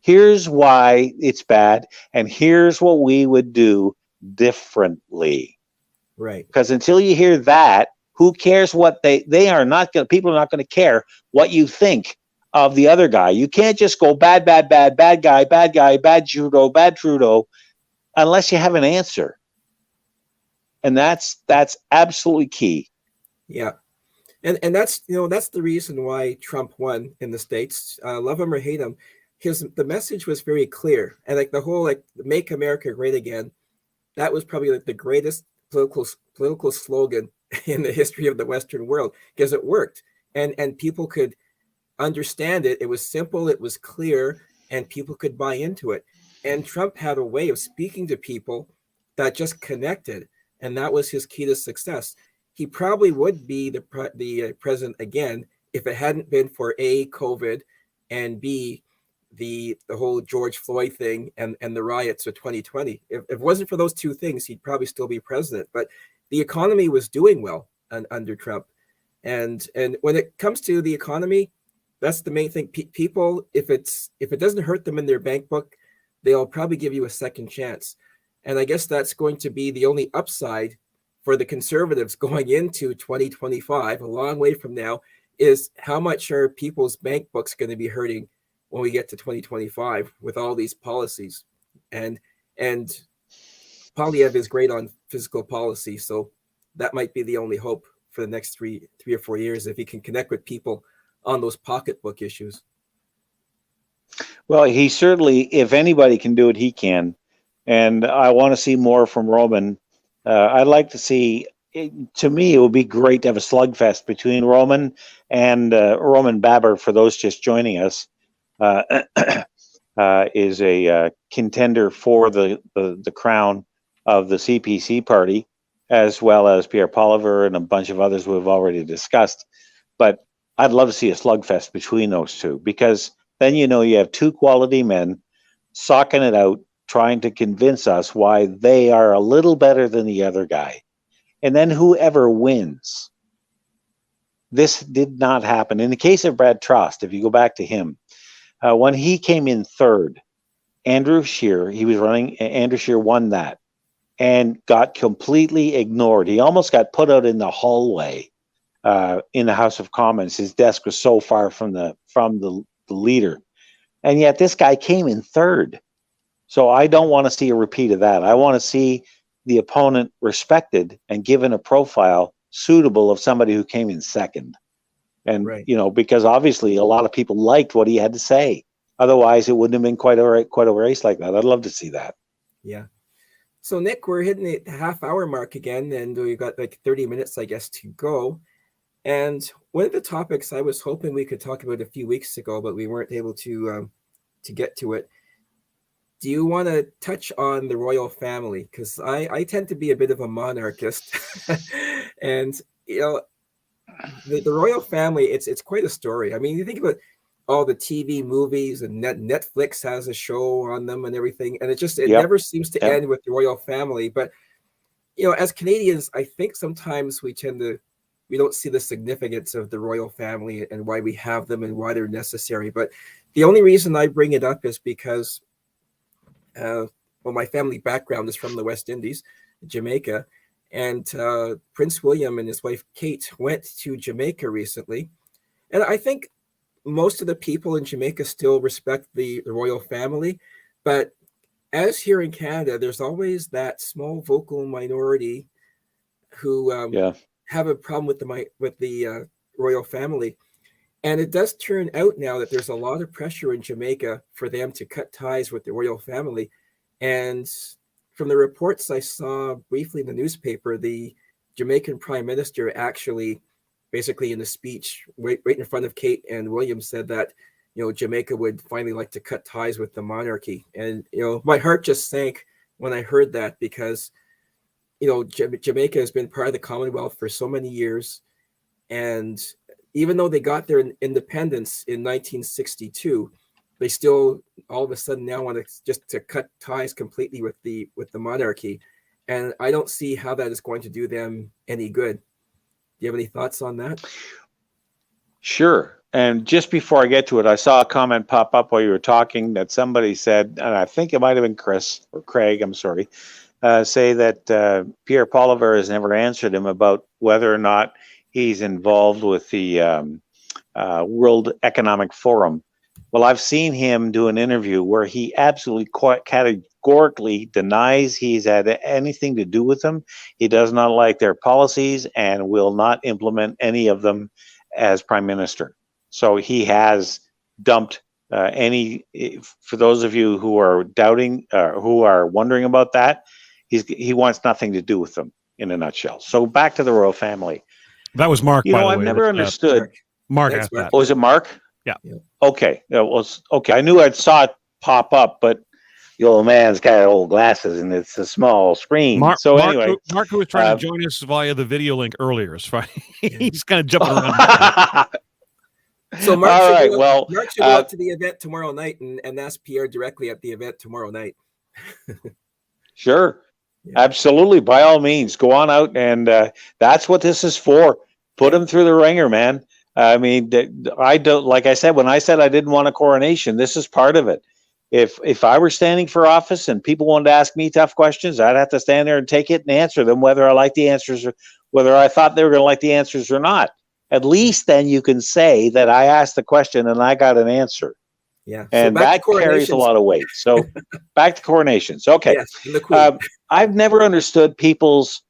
Here's why it's bad, and here's what we would do differently. Right. Because until you hear that, who cares what they are not going? People are not going to care what you think of the other guy. You can't just go bad, bad, bad, bad guy, bad Trudeau, unless you have an answer. And that's absolutely key. Yeah. And that's that's the reason why Trump won in the States. Love him or hate him, the message was very clear. And like the whole "Make America Great Again," that was probably like the greatest political slogan in the history of the Western world, because it worked, and people could understand it. It was simple, it was clear, and people could buy into it. And Trump had a way of speaking to people that just connected, and that was his key to success. He probably would be the president again if it hadn't been for A, COVID, and B, the whole George Floyd thing and the riots of 2020. If it wasn't for those two things, he'd probably still be president. But the economy was doing well under Trump. And when it comes to the economy, that's the main thing. People, if it doesn't hurt them in their bank book, they'll probably give you a second chance. And I guess that's going to be the only upside for the Conservatives going into 2025, a long way from now, is how much are people's bank books going to be hurting when we get to 2025 with all these policies. And Polyev is great on fiscal policy, so that might be the only hope for the next three or 4 years, if he can connect with people on those pocketbook issues. Well, he certainly, if anybody can do it, he can. And I want to see more from Roman. I'd like to see, to me, it would be great to have a slugfest between Roman and Roman Baber, for those just joining us, is a contender for the crown of the CPC party, as well as Pierre Poilievre and a bunch of others we've already discussed. But I'd love to see a slugfest between those two, because then you have two quality men socking it out, trying to convince us why they are a little better than the other guy. And then whoever wins. This did not happen. In the case of Brad Trost, if you go back to him, when he came in third, Andrew Scheer won that and got completely ignored. He almost got put out in the hallway in the House of Commons. His desk was so far from the leader. And yet this guy came in third. So I don't want to see a repeat of that. I want to see the opponent respected and given a profile suitable of somebody who came in second. And, right. Because obviously a lot of people liked what he had to say. Otherwise, it wouldn't have been quite a race like that. I'd love to see that. Yeah. So, Nick, we're hitting the half-hour mark again, and we've got like 30 minutes, I guess, to go. And one of the topics I was hoping we could talk about a few weeks ago, but we weren't able to get to it. Do you want to touch on the royal family? Because I tend to be a bit of a monarchist, and the royal family, it's quite a story. I mean, you think about all the TV movies, and Netflix has a show on them and everything, and it never seems to end with the royal family. But as Canadians, I think sometimes we don't see the significance of the royal family and why we have them and why they're necessary. But the only reason I bring it up is because my family background is from the West Indies, Jamaica, and Prince William and his wife Kate went to Jamaica recently. And I think most of the people in Jamaica still respect the royal family, but as here in Canada, there's always that small vocal minority who Yeah. have a problem with the royal family. And it does turn out now that there's a lot of pressure in Jamaica for them to cut ties with the royal family. And from the reports I saw briefly in the newspaper, the Jamaican Prime Minister actually, basically in a speech right in front of Kate and William, said that, Jamaica would finally like to cut ties with the monarchy. And, my heart just sank when I heard that, because, Jamaica has been part of the Commonwealth for so many years. And even though they got their independence in 1962, they still all of a sudden now want to cut ties completely with the monarchy. And I don't see how that is going to do them any good. Do you have any thoughts on that? Sure. And just before I get to it, I saw a comment pop up while you were talking that somebody said, and I think it might have been Chris or Craig, I'm sorry, say that Pierre Poilievre has never answered him about whether or not he's involved with the World Economic Forum. Well, I've seen him do an interview where he absolutely quite categorically denies he's had anything to do with them. He does not like their policies and will not implement any of them as prime minister. So he has dumped for those of you who are doubting, who are wondering about that, he wants nothing to do with them in a nutshell. So back to the royal family. That was Mark, by the way. I've never understood. Mark asked that. Oh, is it Mark? Yeah. Okay. Yeah, well, okay. I knew I saw it pop up, but the old man's got old glasses and it's a small screen. Mark, anyway. Mark, who was trying to join us via the video link earlier, is fine. He's kind of jumping around. So Mark All should right, go out to the event tomorrow night and ask Pierre directly at the event tomorrow night. Sure. Yeah. Absolutely. By all means, go on out. And that's what this is for. Put him through the ringer, man. I mean, I don't, like I said, when I said I didn't want a coronation, this is part of it. If I were standing for office and people wanted to ask me tough questions, I'd have to stand there and take it and answer them, whether I like the answers or whether I thought they were going to like the answers or not. At least then you can say that I asked the question and I got an answer. Yeah. And so that carries a lot of weight. So back to coronations. Okay. Yes, I've never understood people's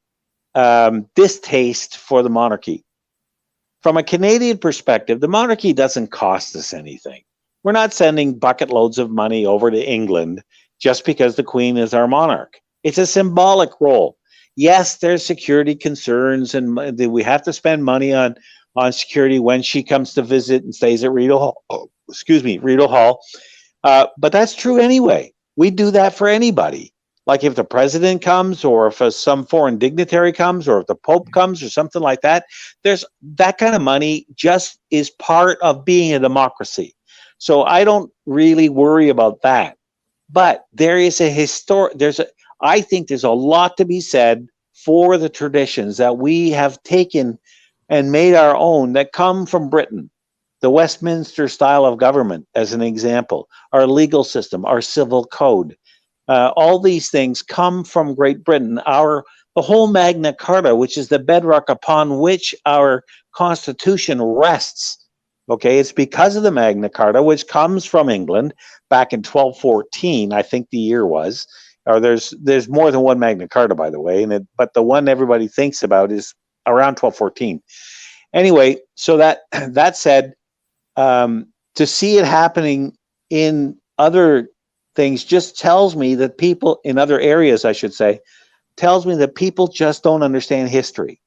distaste for the monarchy. From a Canadian perspective, the monarchy doesn't cost us anything. We're not sending bucket loads of money over to England just because the Queen is our monarch. It's a symbolic role. Yes, there's security concerns and we have to spend money on security when she comes to visit and stays at Rideau Hall. Rideau Hall. But that's true anyway. We do that for anybody. Like if the president comes or if some foreign dignitary comes or if the Pope comes or something like that, there's that kind of money just is part of being a democracy. So I don't really worry about that. But there is I think there's a lot to be said for the traditions that we have taken and made our own that come from Britain. The Westminster style of government, as an example, our legal system, our civil code, all these things come from Great Britain. The whole Magna Carta, which is the bedrock upon which our Constitution rests. Okay, it's because of the Magna Carta, which comes from England back in 1214, I think the year was. Or there's more than one Magna Carta, by the way, but the one everybody thinks about is around 1214. Anyway, so that said, to see it happening in other things just tells me that people in other areas, I should say, tells me that people just don't understand history.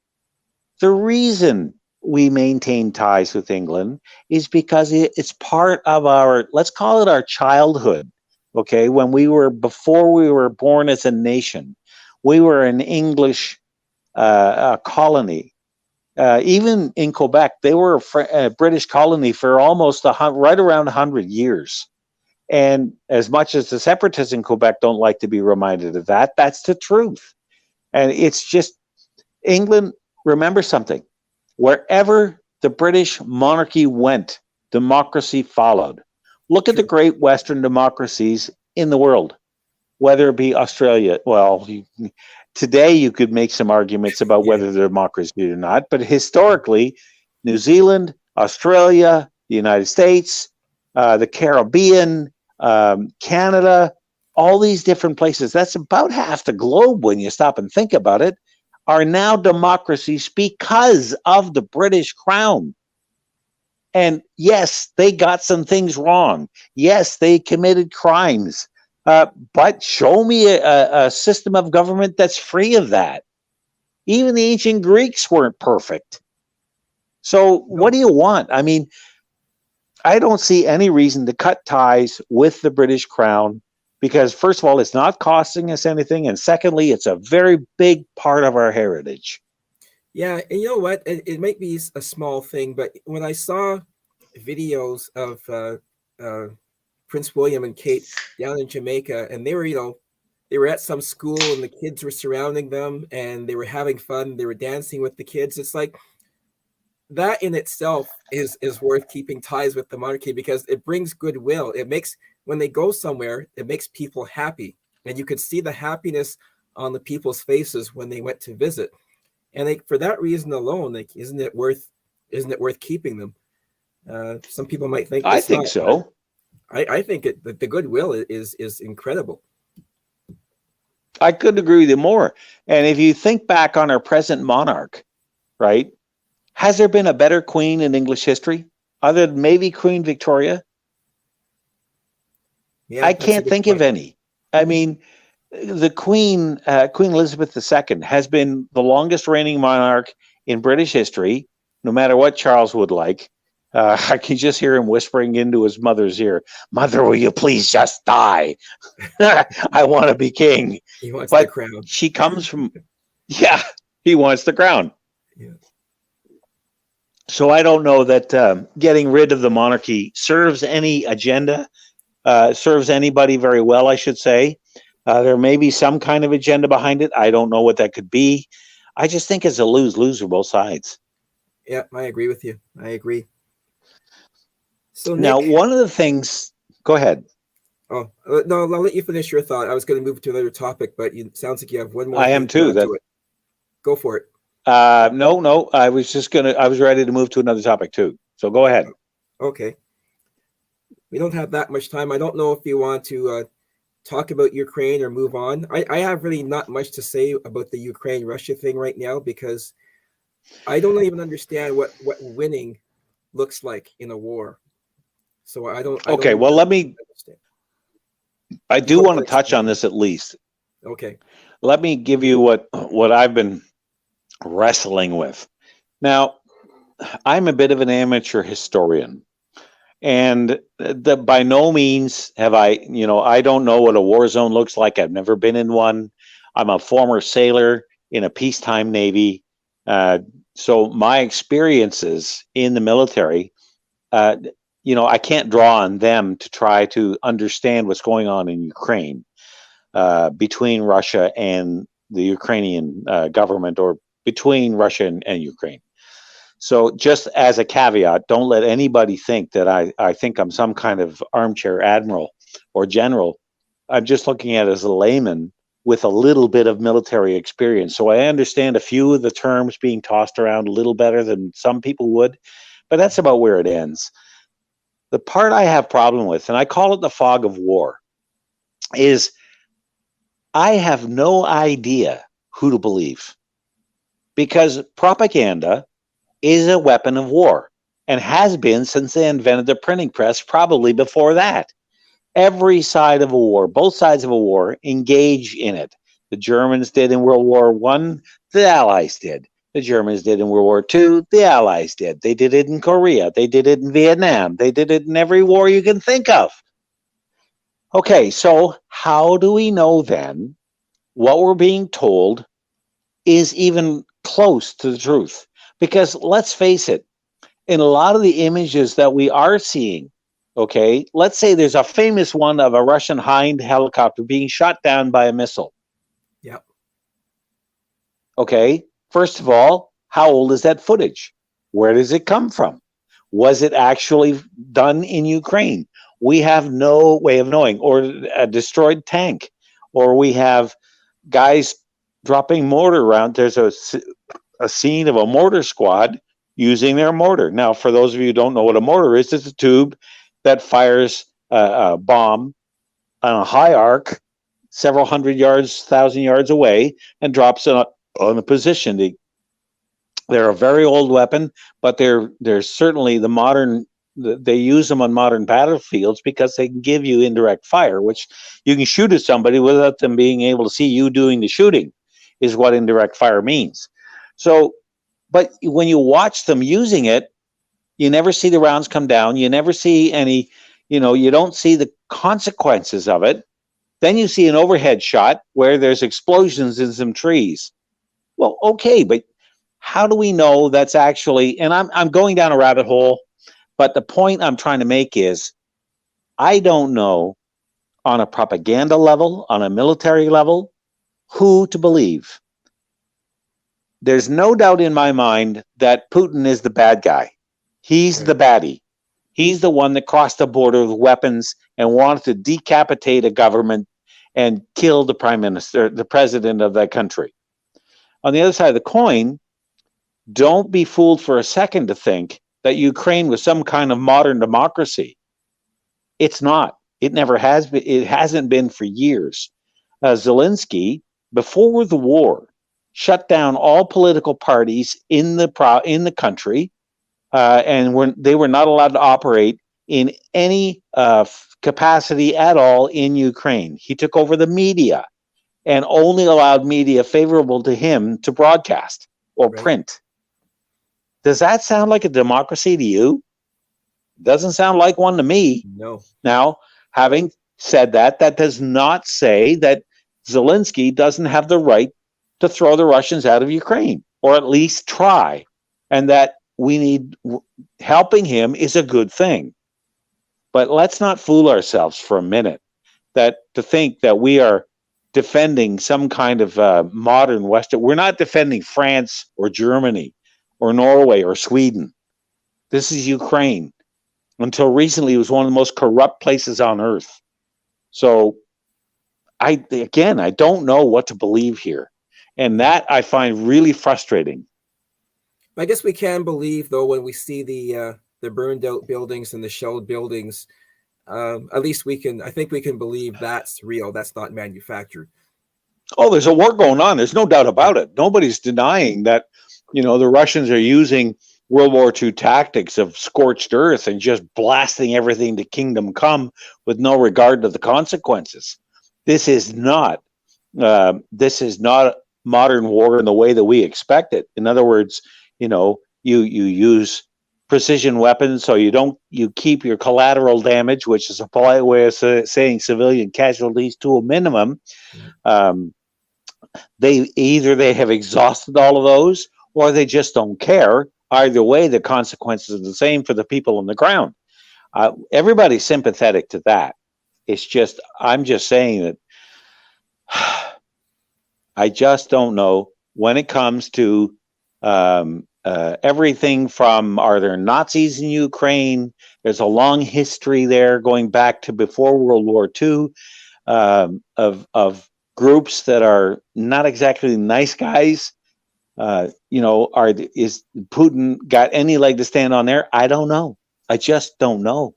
The reason we maintain ties with England is because it's part of our, let's call it our childhood. Okay, before we were born as a nation, we were an English colony. Even in Quebec, they were a British colony for almost right around 100 years. And as much as the separatists in Quebec don't like to be reminded of that, that's the truth. And it's just, England, remember something. Wherever the British monarchy went, democracy followed. Look at the great Western democracies in the world, whether it be Australia. Well, today you could make some arguments about whether they're democracy or not, but historically, New Zealand, Australia, the United States, the Caribbean, Canada, all these different places. That's about half the globe when you stop and think about it, are now democracies because of the British Crown. And yes, they got some things wrong. Yes, they committed crimes. But show me a system of government that's free of that. Even the ancient Greeks weren't perfect. So what do you want? I mean, I don't see any reason to cut ties with the British Crown because, first of all, it's not costing us anything. And secondly, it's a very big part of our heritage. Yeah, and you know what? It might be a small thing, but when I saw videos of Prince William and Kate down in Jamaica, and they were at some school and the kids were surrounding them and they were having fun. They were dancing with the kids. It's like that in itself is worth keeping ties with the monarchy because it brings goodwill. It makes, when they go somewhere, it makes people happy. And you could see the happiness on the people's faces when they went to visit. And for that reason alone, isn't it worth keeping them? Some people might think I think so. I think the goodwill is incredible. I couldn't agree with you more. And if you think back on our present monarch, right? Has there been a better queen in English history other than maybe Queen Victoria? Yeah, I can't think of any. I mean, the Queen Elizabeth II has been the longest reigning monarch in British history, no matter what Charles would like. I can just hear him whispering into his mother's ear, "Mother, will you please just die? I want to be king." He wants the crown. She comes from, he wants the crown. Yeah. So I don't know that getting rid of the monarchy serves any agenda, serves anybody very well, I should say. There may be some kind of agenda behind it. I don't know what that could be. I just think it's a lose-lose for both sides. Yeah, I agree with you. I agree. So now, Nick, one of the things, go ahead. Oh, no, I'll let you finish your thought. I was going to move to another topic, but it sounds like you have one more. I am too. Go for it. No, I was ready to move to another topic too. So go ahead. Okay. We don't have that much time. I don't know if you want to talk about Ukraine or move on. I have really not much to say about the Ukraine-Russia thing right now because I don't even understand what winning looks like in a war. So I don't. Okay, well, I do want to touch on this at least. Okay. Let me give you what I've been wrestling with. Now, I'm a bit of an amateur historian, and by no means have I don't know what a war zone looks like. I've never been in one. I'm a former sailor in a peacetime Navy. So my experiences in the military, I can't draw on them to try to understand what's going on in Ukraine between Russia and the Ukrainian government, or between Russia and Ukraine. So just as a caveat, don't let anybody think that I think I'm some kind of armchair admiral or general. I'm just looking at it as a layman with a little bit of military experience. So I understand a few of the terms being tossed around a little better than some people would, but that's about where it ends. The part I have problem with, and I call it the fog of war, is I have no idea who to believe, because propaganda is a weapon of war and has been since they invented the printing press, probably before that. Every side of a war, both sides of a war, engage in it. The Germans did in World War I, the Allies did. The Germans did in World War II, the Allies did. They did it in Korea, they did it in Vietnam, they did it in every war you can think of. Okay, so how do we know then what we're being told is even close to the truth? Because let's face it, in a lot of the images that we are seeing, okay, let's say there's a famous one of a Russian Hind helicopter being shot down by a missile. Yep. Okay, first of all, how old is that footage? Where does it come from? Was it actually done in Ukraine? We have no way of knowing. Or a destroyed tank, or we have guys dropping mortar around. There's a scene of a mortar squad using their mortar. Now, for those of you who don't know what a mortar is, it's a tube that fires a bomb on a high arc, several hundred yards, 1,000 yards away, and drops it on a position. They're a very old weapon, but they're certainly the modern. They use them on modern battlefields because they can give you indirect fire, which you can shoot at somebody without them being able to see you doing the shooting, is what indirect fire means. So, but when you watch them using it, you never see the rounds come down. You never see any, you don't see the consequences of it. Then you see an overhead shot where there's explosions in some trees. Well, okay, but how do we know that's actually, and I'm going down a rabbit hole, but the point I'm trying to make is I don't know on a propaganda level, on a military level, who to believe. There's no doubt in my mind that Putin is the bad guy. He's the baddie. He's the one that crossed the border with weapons and wanted to decapitate a government and kill the prime minister, the president of that country. On the other side of the coin, don't be fooled for a second to think that Ukraine was some kind of modern democracy. It's not. It never has been. It hasn't been for years. Zelensky, before the war, shut down all political parties in the country, and they were not allowed to operate in any capacity at all in Ukraine. He took over the media and only allowed media favorable to him to broadcast or print. Does that sound like a democracy to you? Doesn't sound like one to me. No. Now, having said that, that does not say that Zelensky doesn't have the right to throw the Russians out of Ukraine, or at least try, and that we need helping him is a good thing. But let's not fool ourselves for a minute that to think that we are defending some kind of modern Western. We're not defending France or Germany or Norway or Sweden. This is Ukraine. Until recently, it was one of the most corrupt places on earth. So, I don't know what to believe here. And that I find really frustrating. I guess we can believe, though, when we see the burned out buildings and the shelled buildings, at least I think we can believe that's real. That's not manufactured. Oh, there's a war going on. There's no doubt about it. Nobody's denying that, the Russians are using World War II tactics of scorched earth and just blasting everything to kingdom come with no regard to the consequences. This is not modern war in the way that we expect it. In other words, you use precision weapons so you keep your collateral damage, which is a polite way of saying civilian casualties, to a minimum. They have exhausted all of those, or they just don't care. Either way, the consequences are the same for the people on the ground. Everybody's sympathetic to that. It's just, I'm just saying that I just don't know when it comes to everything from, are there Nazis in Ukraine? There's a long history there going back to before World War II of groups that are not exactly nice guys. Is Putin got any leg to stand on there? I don't know. I just don't know.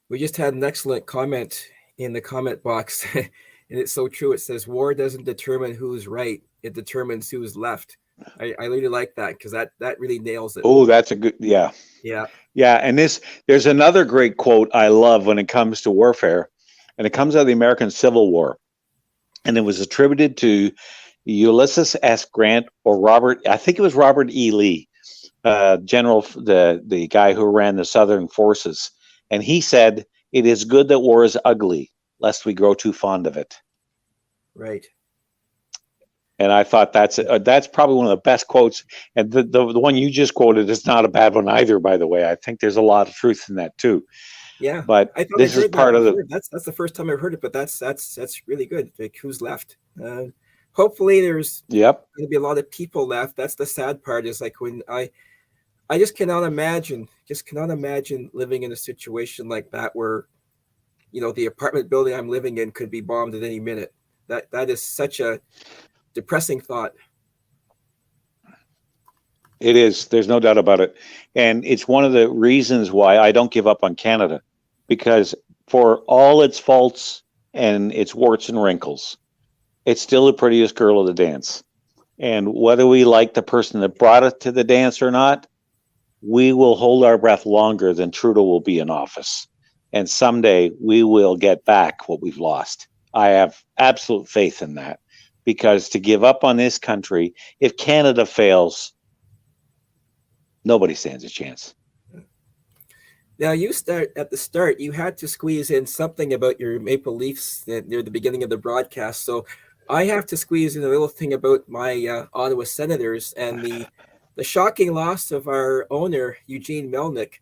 We just had an excellent comment in the comment box, and it's so true. It says, war doesn't determine who's right. It determines who's left. I really like that because that really nails it. Oh, that's a good, yeah. Yeah. Yeah, and there's another great quote I love when it comes to warfare, and it comes out of the American Civil War, and it was attributed to Ulysses S. Grant or I think it was Robert E. Lee, general, the guy who ran the Southern forces. And he said, "It is good that war is ugly, lest we grow too fond of it." Right. And I thought that's probably one of the best quotes. And the one you just quoted is not a bad one either, by the way. I think there's a lot of truth in that too. Yeah. But this is part of the. That's the first time I've heard it, but that's really good. Like, who's left? Hopefully there's going to be a lot of people left. That's the sad part, is like when I just cannot imagine living in a situation like that where, the apartment building I'm living in could be bombed at any minute. That is such a depressing thought. It is. There's no doubt about it. And it's one of the reasons why I don't give up on Canada, because for all its faults and its warts and wrinkles, it's still the prettiest girl of the dance. And whether we like the person that brought it to the dance or not, we will hold our breath longer than Trudeau will be in office. And someday we will get back what we've lost. I have absolute faith in that, because to give up on this country, if Canada fails, nobody stands a chance. Now, you start at the start, you had to squeeze in something about your Maple Leafs near the beginning of the broadcast. So I have to squeeze in a little thing about my Ottawa Senators and the shocking loss of our owner, Eugene Melnyk.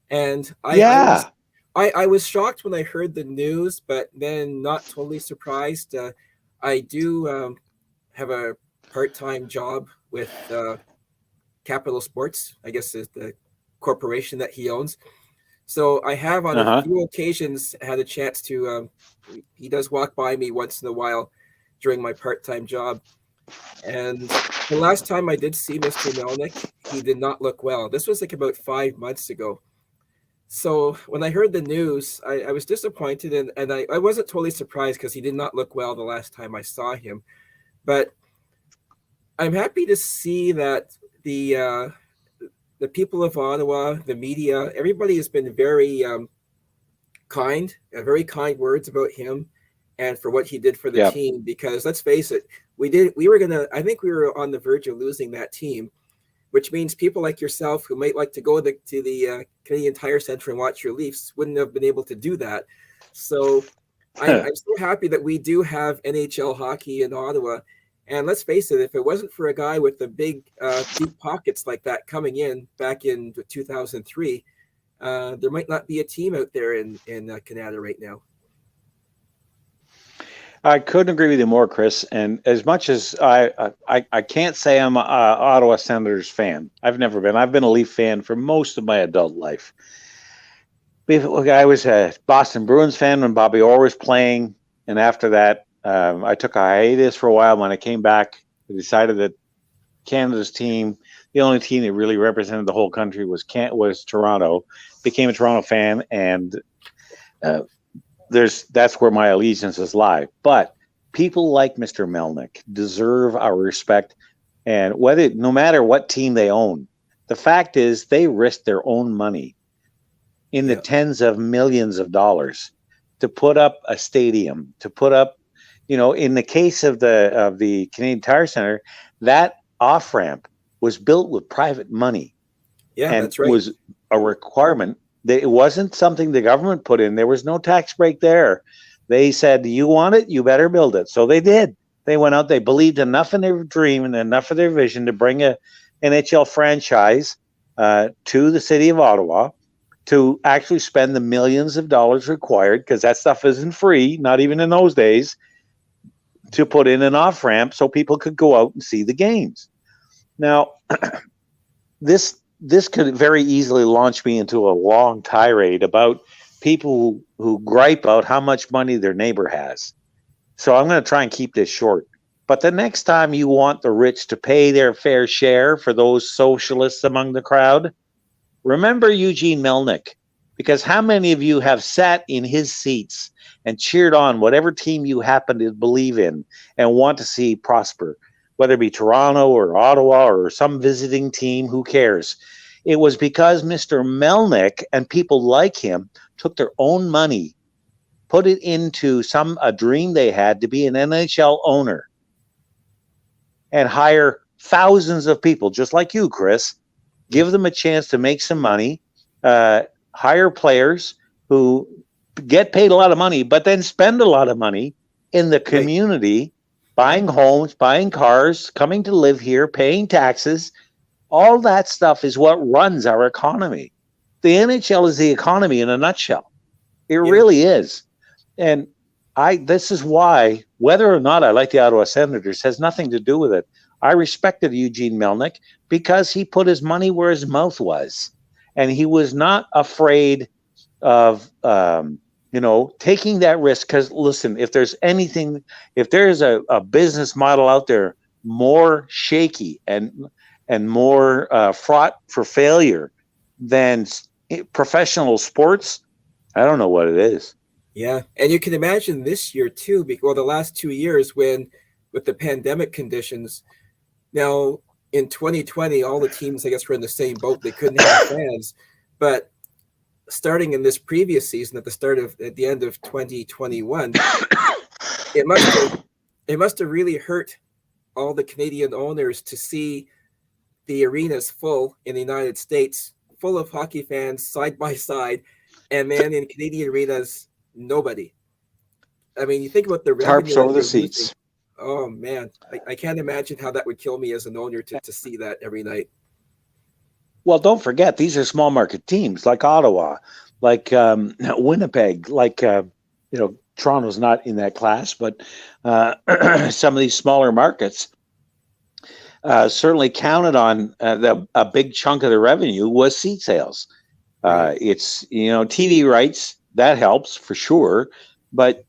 And I was shocked when I heard the news, but then not totally surprised. I do have a part-time job with Capital Sports, I guess is the corporation that he owns. So I have on a few occasions had a chance to, he does walk by me once in a while during my part-time job. And the last time I did see Mr. Melnyk, he did not look well. This was like about 5 months ago. So when I heard the news, I was disappointed, and I wasn't totally surprised because he did not look well the last time I saw him. But I'm happy to see that the people of Ottawa, the media, everybody has been very kind, very kind words about him and for what he did for the team. Because let's face it, I think we were on the verge of losing that team, which means people like yourself who might like to go to the Canadian Tire Center and watch your Leafs wouldn't have been able to do that. So I'm so happy that we do have NHL hockey in Ottawa. And let's face it, if it wasn't for a guy with the big deep pockets like that coming in back in 2003, there might not be a team out there in Canada right now. I couldn't agree with you more, Chris. And as much as I can't say I'm an Ottawa Senators fan. I've never been. I've been a Leaf fan for most of my adult life. I was a Boston Bruins fan when Bobby Orr was playing. And after that, I took a hiatus for a while. When I came back, I decided that Canada's team, the only team that really represented the whole country was Toronto. Became a Toronto fan, and that's where my allegiances lie. But people like Mr. Melnyk deserve our respect, and no matter what team they own, the fact is they risked their own money in the tens of millions of dollars to put up a stadium, to put up, in the case of the Canadian Tire Center, that off-ramp was built with private money. Yeah, and that's right. Was a requirement. It wasn't something the government put in. There was no tax break there. They said, you want it, you better build it. So they did. They went out, they believed enough in their dream and enough of their vision to bring a NHL franchise to the city of Ottawa, to actually spend the millions of dollars required, because that stuff isn't free, not even in those days, to put in an off-ramp so people could go out and see the games. Now, this could very easily launch me into a long tirade about people who gripe out how much money their neighbor has. So I'm going to try and keep this short. But the next time you want the rich to pay their fair share for those socialists among the crowd, remember Eugene Melnyk, because how many of you have sat in his seats and cheered on whatever team you happen to believe in and want to see prosper, whether it be Toronto or Ottawa or some visiting team, who cares? It was because Mr. Melnyk and people like him took their own money, put it into a dream they had to be an NHL owner and hire thousands of people, just like you, Chris, give them a chance to make some money, hire players who get paid a lot of money, but then spend a lot of money in the community, buying homes, buying cars, coming to live here, paying taxes. All that stuff is what runs our economy. The NHL is the economy in a nutshell. It really is. And this is why, whether or not I like the Ottawa Senators has nothing to do with it. I respected Eugene Melnyk because he put his money where his mouth was. And he was not afraid of, taking that risk. Because listen, if there's a business model out there more shaky and and more fraught for failure than professional sports, I don't know what it is. Yeah, and you can imagine this year too, because the last 2 years when with the pandemic conditions. Now in 2020, all the teams I guess were in the same boat. They couldn't have fans, but starting in this previous season, at the end of 2021, it must have really hurt all the Canadian owners to see the arenas full in the United States, full of hockey fans side by side, and then in Canadian arenas, nobody. I mean, you think about the revenue Tarps over that the you're seats. losing. Oh man, I can't imagine how that would kill me as an owner to see that every night. Well, don't forget, these are small market teams like Ottawa, like Winnipeg, like, Toronto's not in that class, but some of these smaller markets certainly counted on a big chunk of the revenue was seat sales. Right. It's, TV rights, that helps for sure. But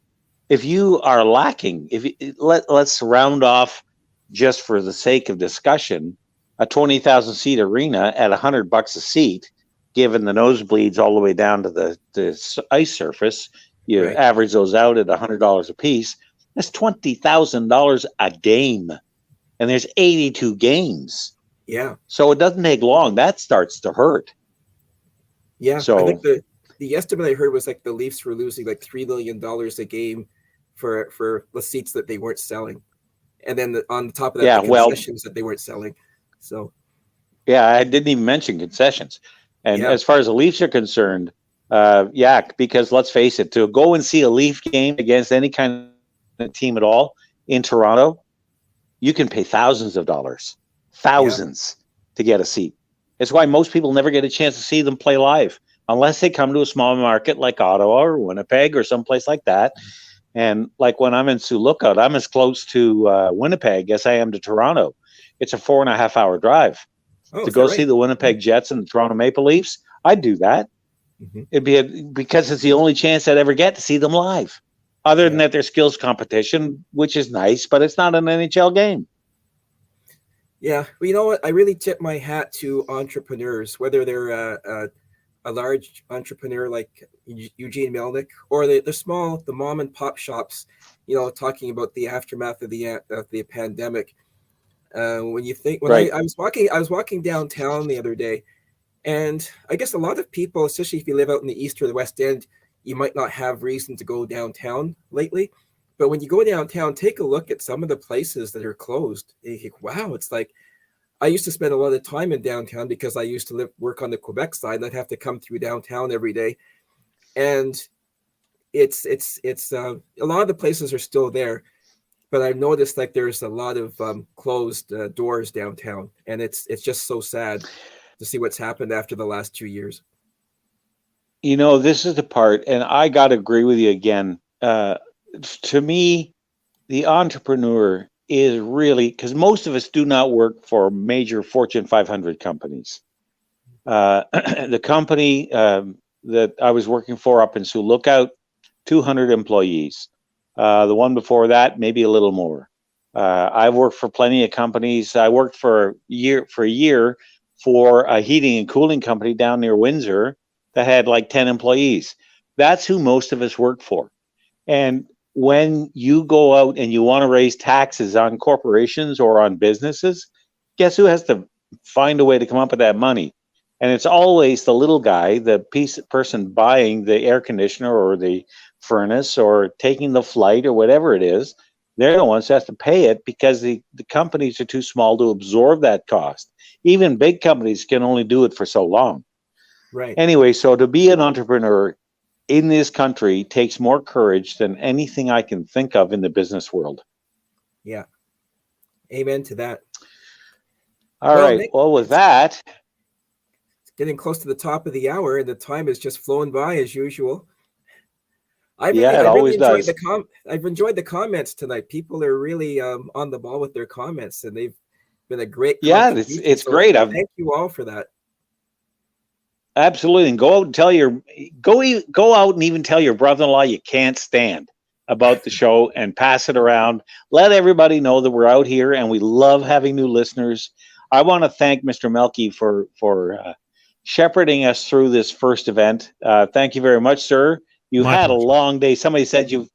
if you are lacking, let's round off just for the sake of discussion, a 20,000 seat arena at $100 a seat, given the nosebleeds all the way down to the ice surface, you Right. average those out at $100 a piece. That's $20,000 a game, and there's 82 games. Yeah. So it doesn't take long. That starts to hurt. Yeah. So I think the estimate I heard was like the Leafs were losing like $3 million a game for the seats that they weren't selling, and then on top of that, Yeah, the well- concessions that they weren't selling. So yeah, I didn't even mention concessions. And Yeah. as far as the Leafs are concerned, because let's face it, to go and see a Leaf game against any kind of team at all in Toronto, you can pay thousands of dollars, to get a seat. It's why most people never get a chance to see them play live unless they come to a small market like Ottawa or Winnipeg or someplace like that. And like when I'm in Sioux Lookout, I'm as close to Winnipeg as I am to Toronto. It's a 4.5 hour drive. Oh, To is go that see right? the Winnipeg Jets and the Toronto Maple Leafs, I'd do that. Mhm. It'd be because it's the only chance I'd ever get to see them live. Other than that, there's skills competition, which is nice, but it's not an NHL game. Yeah, well, you know what? I really tip my hat to entrepreneurs, whether they're a large entrepreneur like Eugene Melnick or the small, the mom and pop shops. Talking about the aftermath of the pandemic. When you think, Right. I was walking downtown the other day, and I guess a lot of people, especially if you live out in the East or the West End, you might not have reason to go downtown lately. But when you go downtown, take a look at some of the places that are closed. And you think, wow, it's like I used to spend a lot of time in downtown because I used to work on the Quebec side, and I'd have to come through downtown every day. And it's a lot of the places are still there, but I've noticed like there's a lot of closed doors downtown, and it's just so sad to see what's happened after the last 2 years. This is the part, and I got to agree with you again. To me, the entrepreneur is really, because most of us do not work for major Fortune 500 companies. The company that I was working for up in Sioux Lookout, 200 employees. The one before that, maybe a little more. I've worked for plenty of companies. I worked for a year for a heating and cooling company down near Windsor that had like 10 employees. That's who most of us work for. And when you go out and you want to raise taxes on corporations or on businesses, guess who has to find a way to come up with that money? And it's always the little guy, the person buying the air conditioner or the furnace or taking the flight or whatever it is. They're the ones that have to pay it because the companies are too small to absorb that cost. Even big companies can only do it for so long. Right. Anyway, so to be an entrepreneur in this country takes more courage than anything I can think of in the business world. Yeah. Amen to that. All Well, right. Nick, Well, with that, getting close to the top of the hour, and the time is just flown by as usual. It always does. I've enjoyed the comments tonight. People are really on the ball with their comments, and they've been a great contribution. it's So great. Thank you all for that. Absolutely, and go out and tell go out and even tell your brother-in-law you can't stand about the show and pass it around. Let everybody know that we're out here and we love having new listeners. I want to thank Mr. Melky for shepherding us through this first event. Thank you very much, sir. You My had a pleasure. long day. Somebody said you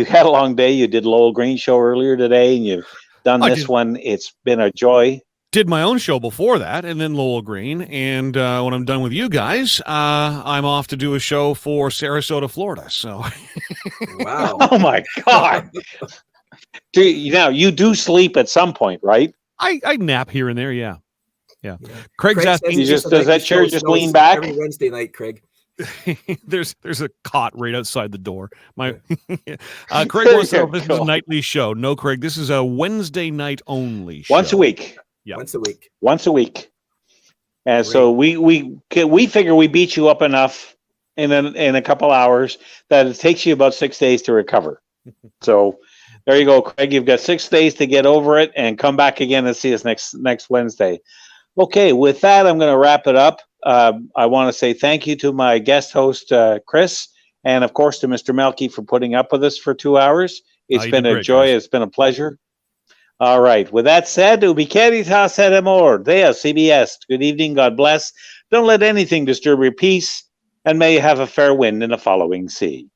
had a long day. You did Lowell Green show earlier today, and you've done I this did. one. It's been a joy. Did my own show before that, and then Lowell Green. And when I'm done with you guys, I'm off to do a show for Sarasota, Florida. So, Wow. Oh my God! Now you do sleep at some point, right? I nap here and there. Yeah. Yeah. Craig's Craig asking. says You just- a does nightly that chair show just snows lean back? every Wednesday night, Craig? there's a cot right outside the door. My Craig There wants to know you if this is a go. nightly show. No, Craig, this is a Wednesday night only show. Once a week. Yep. Once a week. Once a week. And so we figure we beat you up enough in a couple hours that it takes you about 6 days to recover. So there you go, Craig. You've got 6 days to get over it and come back again and see us next Wednesday. Okay, with that, I'm going to wrap it up. I want to say thank you to my guest host, Chris, and of course to Mr. Melky for putting up with us for 2 hours. It's you been did a great, joy. guys. It's been a pleasure. All right. With that said, ubicaritas et amor. Dea CBS. Good evening. God bless. Don't let anything disturb your peace, and may you have a fair wind in the following sea.